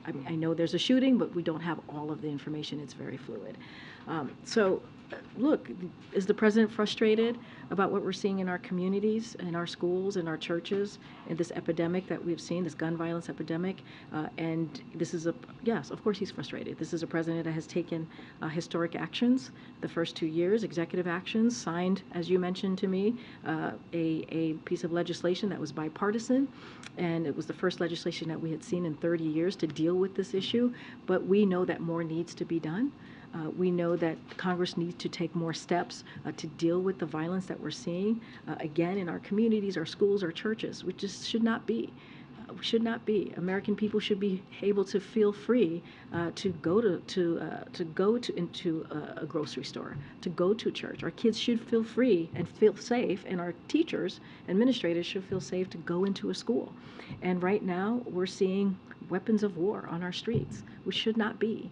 I know there's a shooting, but we don't have all of the information. It's very fluid. Look, is the president frustrated about what we're seeing in our communities, in our schools, in our churches, in this epidemic that we've seen, this gun violence epidemic? And this is yes, of course he's frustrated. This is a president that has taken historic actions the first 2 years, executive actions, signed, as you mentioned to me, a piece of legislation that was bipartisan, and it was the first legislation that we had seen in 30 years to deal with this issue, but we know that more needs to be done. We know that Congress needs to take more steps to deal with the violence that we're seeing, again, in our communities, our schools, our churches, which just should not be. Should not be. American people should be able to feel free to go into a grocery store, to go to church. Our kids should feel free and feel safe, and our teachers, administrators should feel safe to go into a school. And right now, we're seeing weapons of war on our streets, which should not be.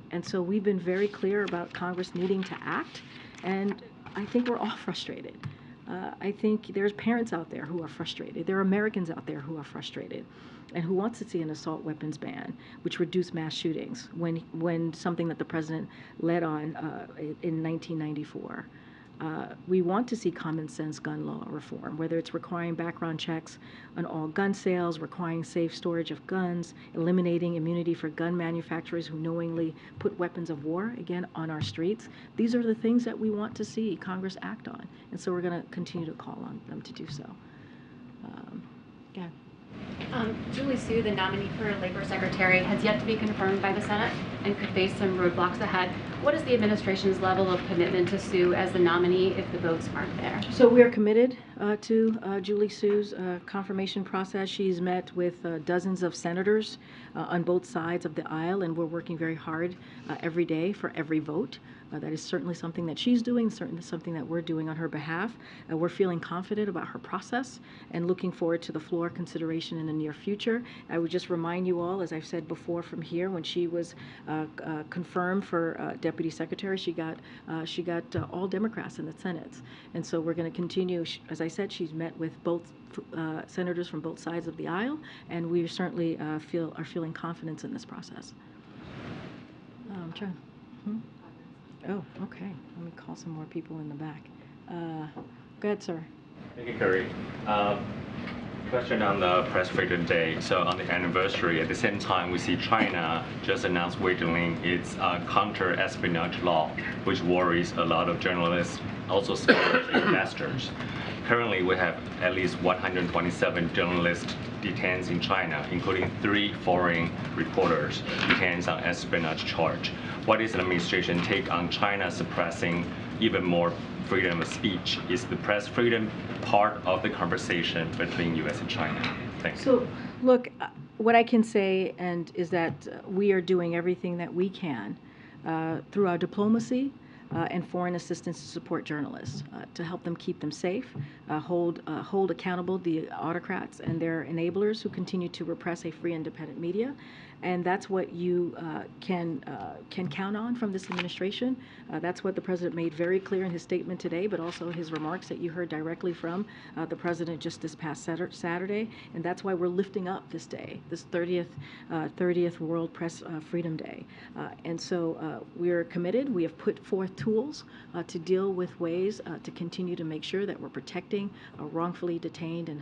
And so we've been very clear about Congress needing to act, and I think we're all frustrated. I think there's parents out there who are frustrated. There are Americans out there who are frustrated and who want to see an assault weapons ban, which reduce mass shootings, when something that the president led on in 1994. We want to see common sense gun law reform, whether it's requiring background checks on all gun sales, requiring safe storage of guns, eliminating immunity for gun manufacturers who knowingly put weapons of war, again, on our streets. These are the things that we want to see Congress act on, and so we're going to continue to call on them to do so. Yeah. Julie Su, the nominee for Labor Secretary, has yet to be confirmed by the Senate and could face some roadblocks ahead. What is the administration's level of commitment to Su as the nominee if the votes aren't there? So we are committed to Julie Su's confirmation process. She's met with dozens of senators on both sides of the aisle, and we're working very hard every day for every vote. That is certainly something that she's doing, certainly something that we're doing on her behalf. We're feeling confident about her process and looking forward to the floor consideration in the near future. I would just remind you all, as I've said before from here, when she was confirmed for Deputy Secretary, she got all Democrats in the Senate. And so we're going to continue. As I said, she's met with both senators from both sides of the aisle, and we certainly are feeling confidence in this process. Oh, okay. Let me call some more people in the back. Go ahead, sir. Thank you, Karine. Question on the Press Freedom Day. So on the anniversary, at the same time, we see China just announced weakening its counter-espionage law, which worries a lot of journalists, also scholars and investors. Currently, we have at least 127 journalists detained in China, including 3 foreign reporters detained on espionage charge. What is the administration take on China suppressing even more freedom of speech? Is the press freedom part of the conversation between U.S. and China? Thanks. So, look, what I can say is that we are doing everything that we can through our diplomacy and foreign assistance to support journalists, to help them keep them safe, hold accountable the autocrats and their enablers who continue to repress a free, independent media. And that's what you can count on from this administration. That's what the president made very clear in his statement today, but also his remarks that you heard directly from the president just this past Saturday. And that's why we're lifting up this day, this 30th World Press Freedom Day. And so we're committed. We have put forth tools to deal with ways to continue to make sure that we're protecting wrongfully detained and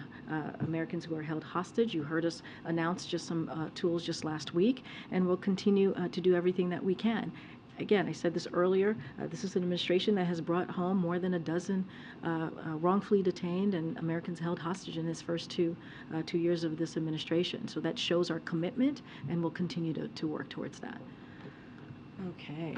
Americans who are held hostage. You heard us announce just some tools just last week, and we'll continue to do everything that we can. Again, I said this earlier, this is an administration that has brought home more than a dozen wrongfully detained and Americans held hostage in this first two years of this administration. So that shows our commitment, and we'll continue to work towards that. Okay.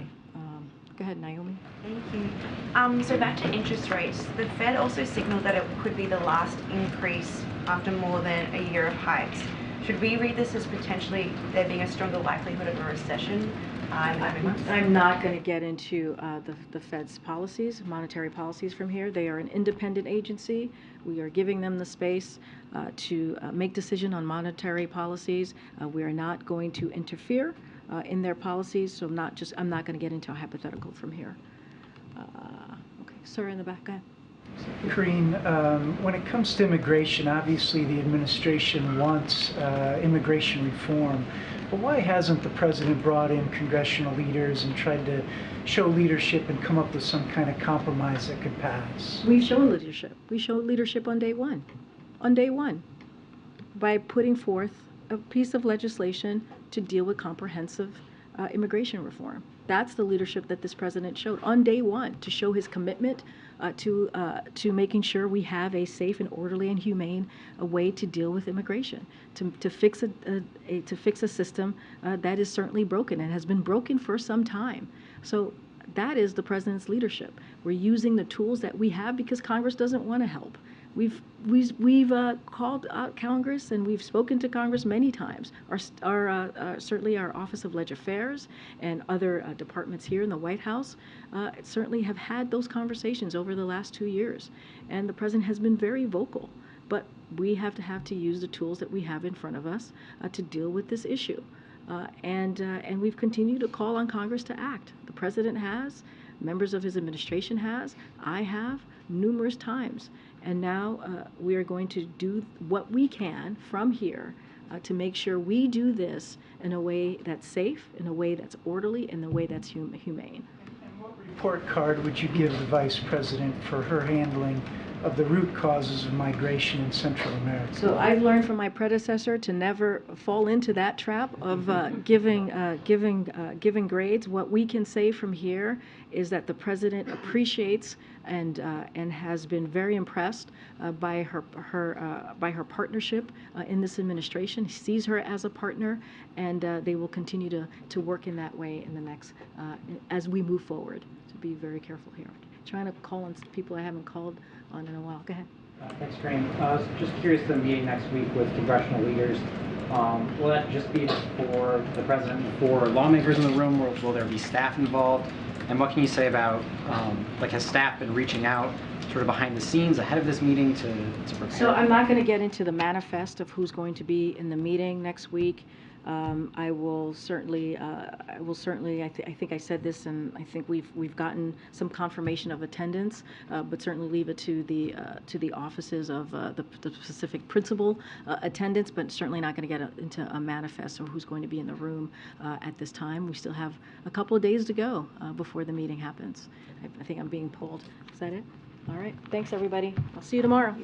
Go ahead, Naomi. Thank you. So back to interest rates. The Fed also signaled that it could be the last increase after more than a year of hikes. Should we read this as potentially there being a stronger likelihood of a recession in the coming months? I'm not going to get into the Fed's policies, monetary policies from here. They are an independent agency. We are giving them the space to make decision on monetary policies. We are not going to interfere in their policies. So I'm not going to get into a hypothetical from here. Okay, sir in the back, go ahead. Karine, when it comes to immigration, obviously the administration wants immigration reform, but why hasn't the president brought in congressional leaders and tried to show leadership and come up with some kind of compromise that could pass? We've shown leadership. We showed leadership on day one. On day one, by putting forth a piece of legislation to deal with comprehensive immigration reform. That's the leadership that this president showed on day one, to show his commitment to making sure we have a safe and orderly and humane way to deal with immigration, to fix a system that is certainly broken and has been broken for some time. So that is the president's leadership. We're using the tools that we have because Congress doesn't want to help. We've called out Congress and we've spoken to Congress many times. Certainly our Office of Legislative Affairs and other departments here in the White House certainly have had those conversations over the last 2 years. And the president has been very vocal. But we have to use the tools that we have in front of us to deal with this issue. And we've continued to call on Congress to act. The president has, members of his administration has, I have, numerous times. And now we are going to do what we can from here to make sure we do this in a way that's safe, in a way that's orderly, in a way that's humane. And what report card would you give the vice president for her handling of the root causes of migration in Central America? So I've learned from my predecessor to never fall into that trap of giving grades. What we can say from here is that the president appreciates and has been very impressed by her partnership in this administration. He sees her as a partner, and they will continue to work in that way in the next as we move forward. So be very careful here. Trying to call on people I haven't called on in a while. Go ahead. Thanks, Karine. I was just curious, the meeting next week with congressional leaders, will that just be for the president and for lawmakers in the room, or will there be staff involved? And what can you say about, has staff been reaching out sort of behind the scenes ahead of this meeting to prepare? So I'm not going to get into the manifest of who's going to be in the meeting next week. I will certainly, I think I said this, and I think we've gotten some confirmation of attendance, but certainly leave it to the offices of the specific principal attendance, but certainly not going to get into a manifest or who's going to be in the room at this time. We still have a couple of days to go before the meeting happens. I think I'm being pulled. Is that it? All right. Thanks, everybody. I'll see you tomorrow.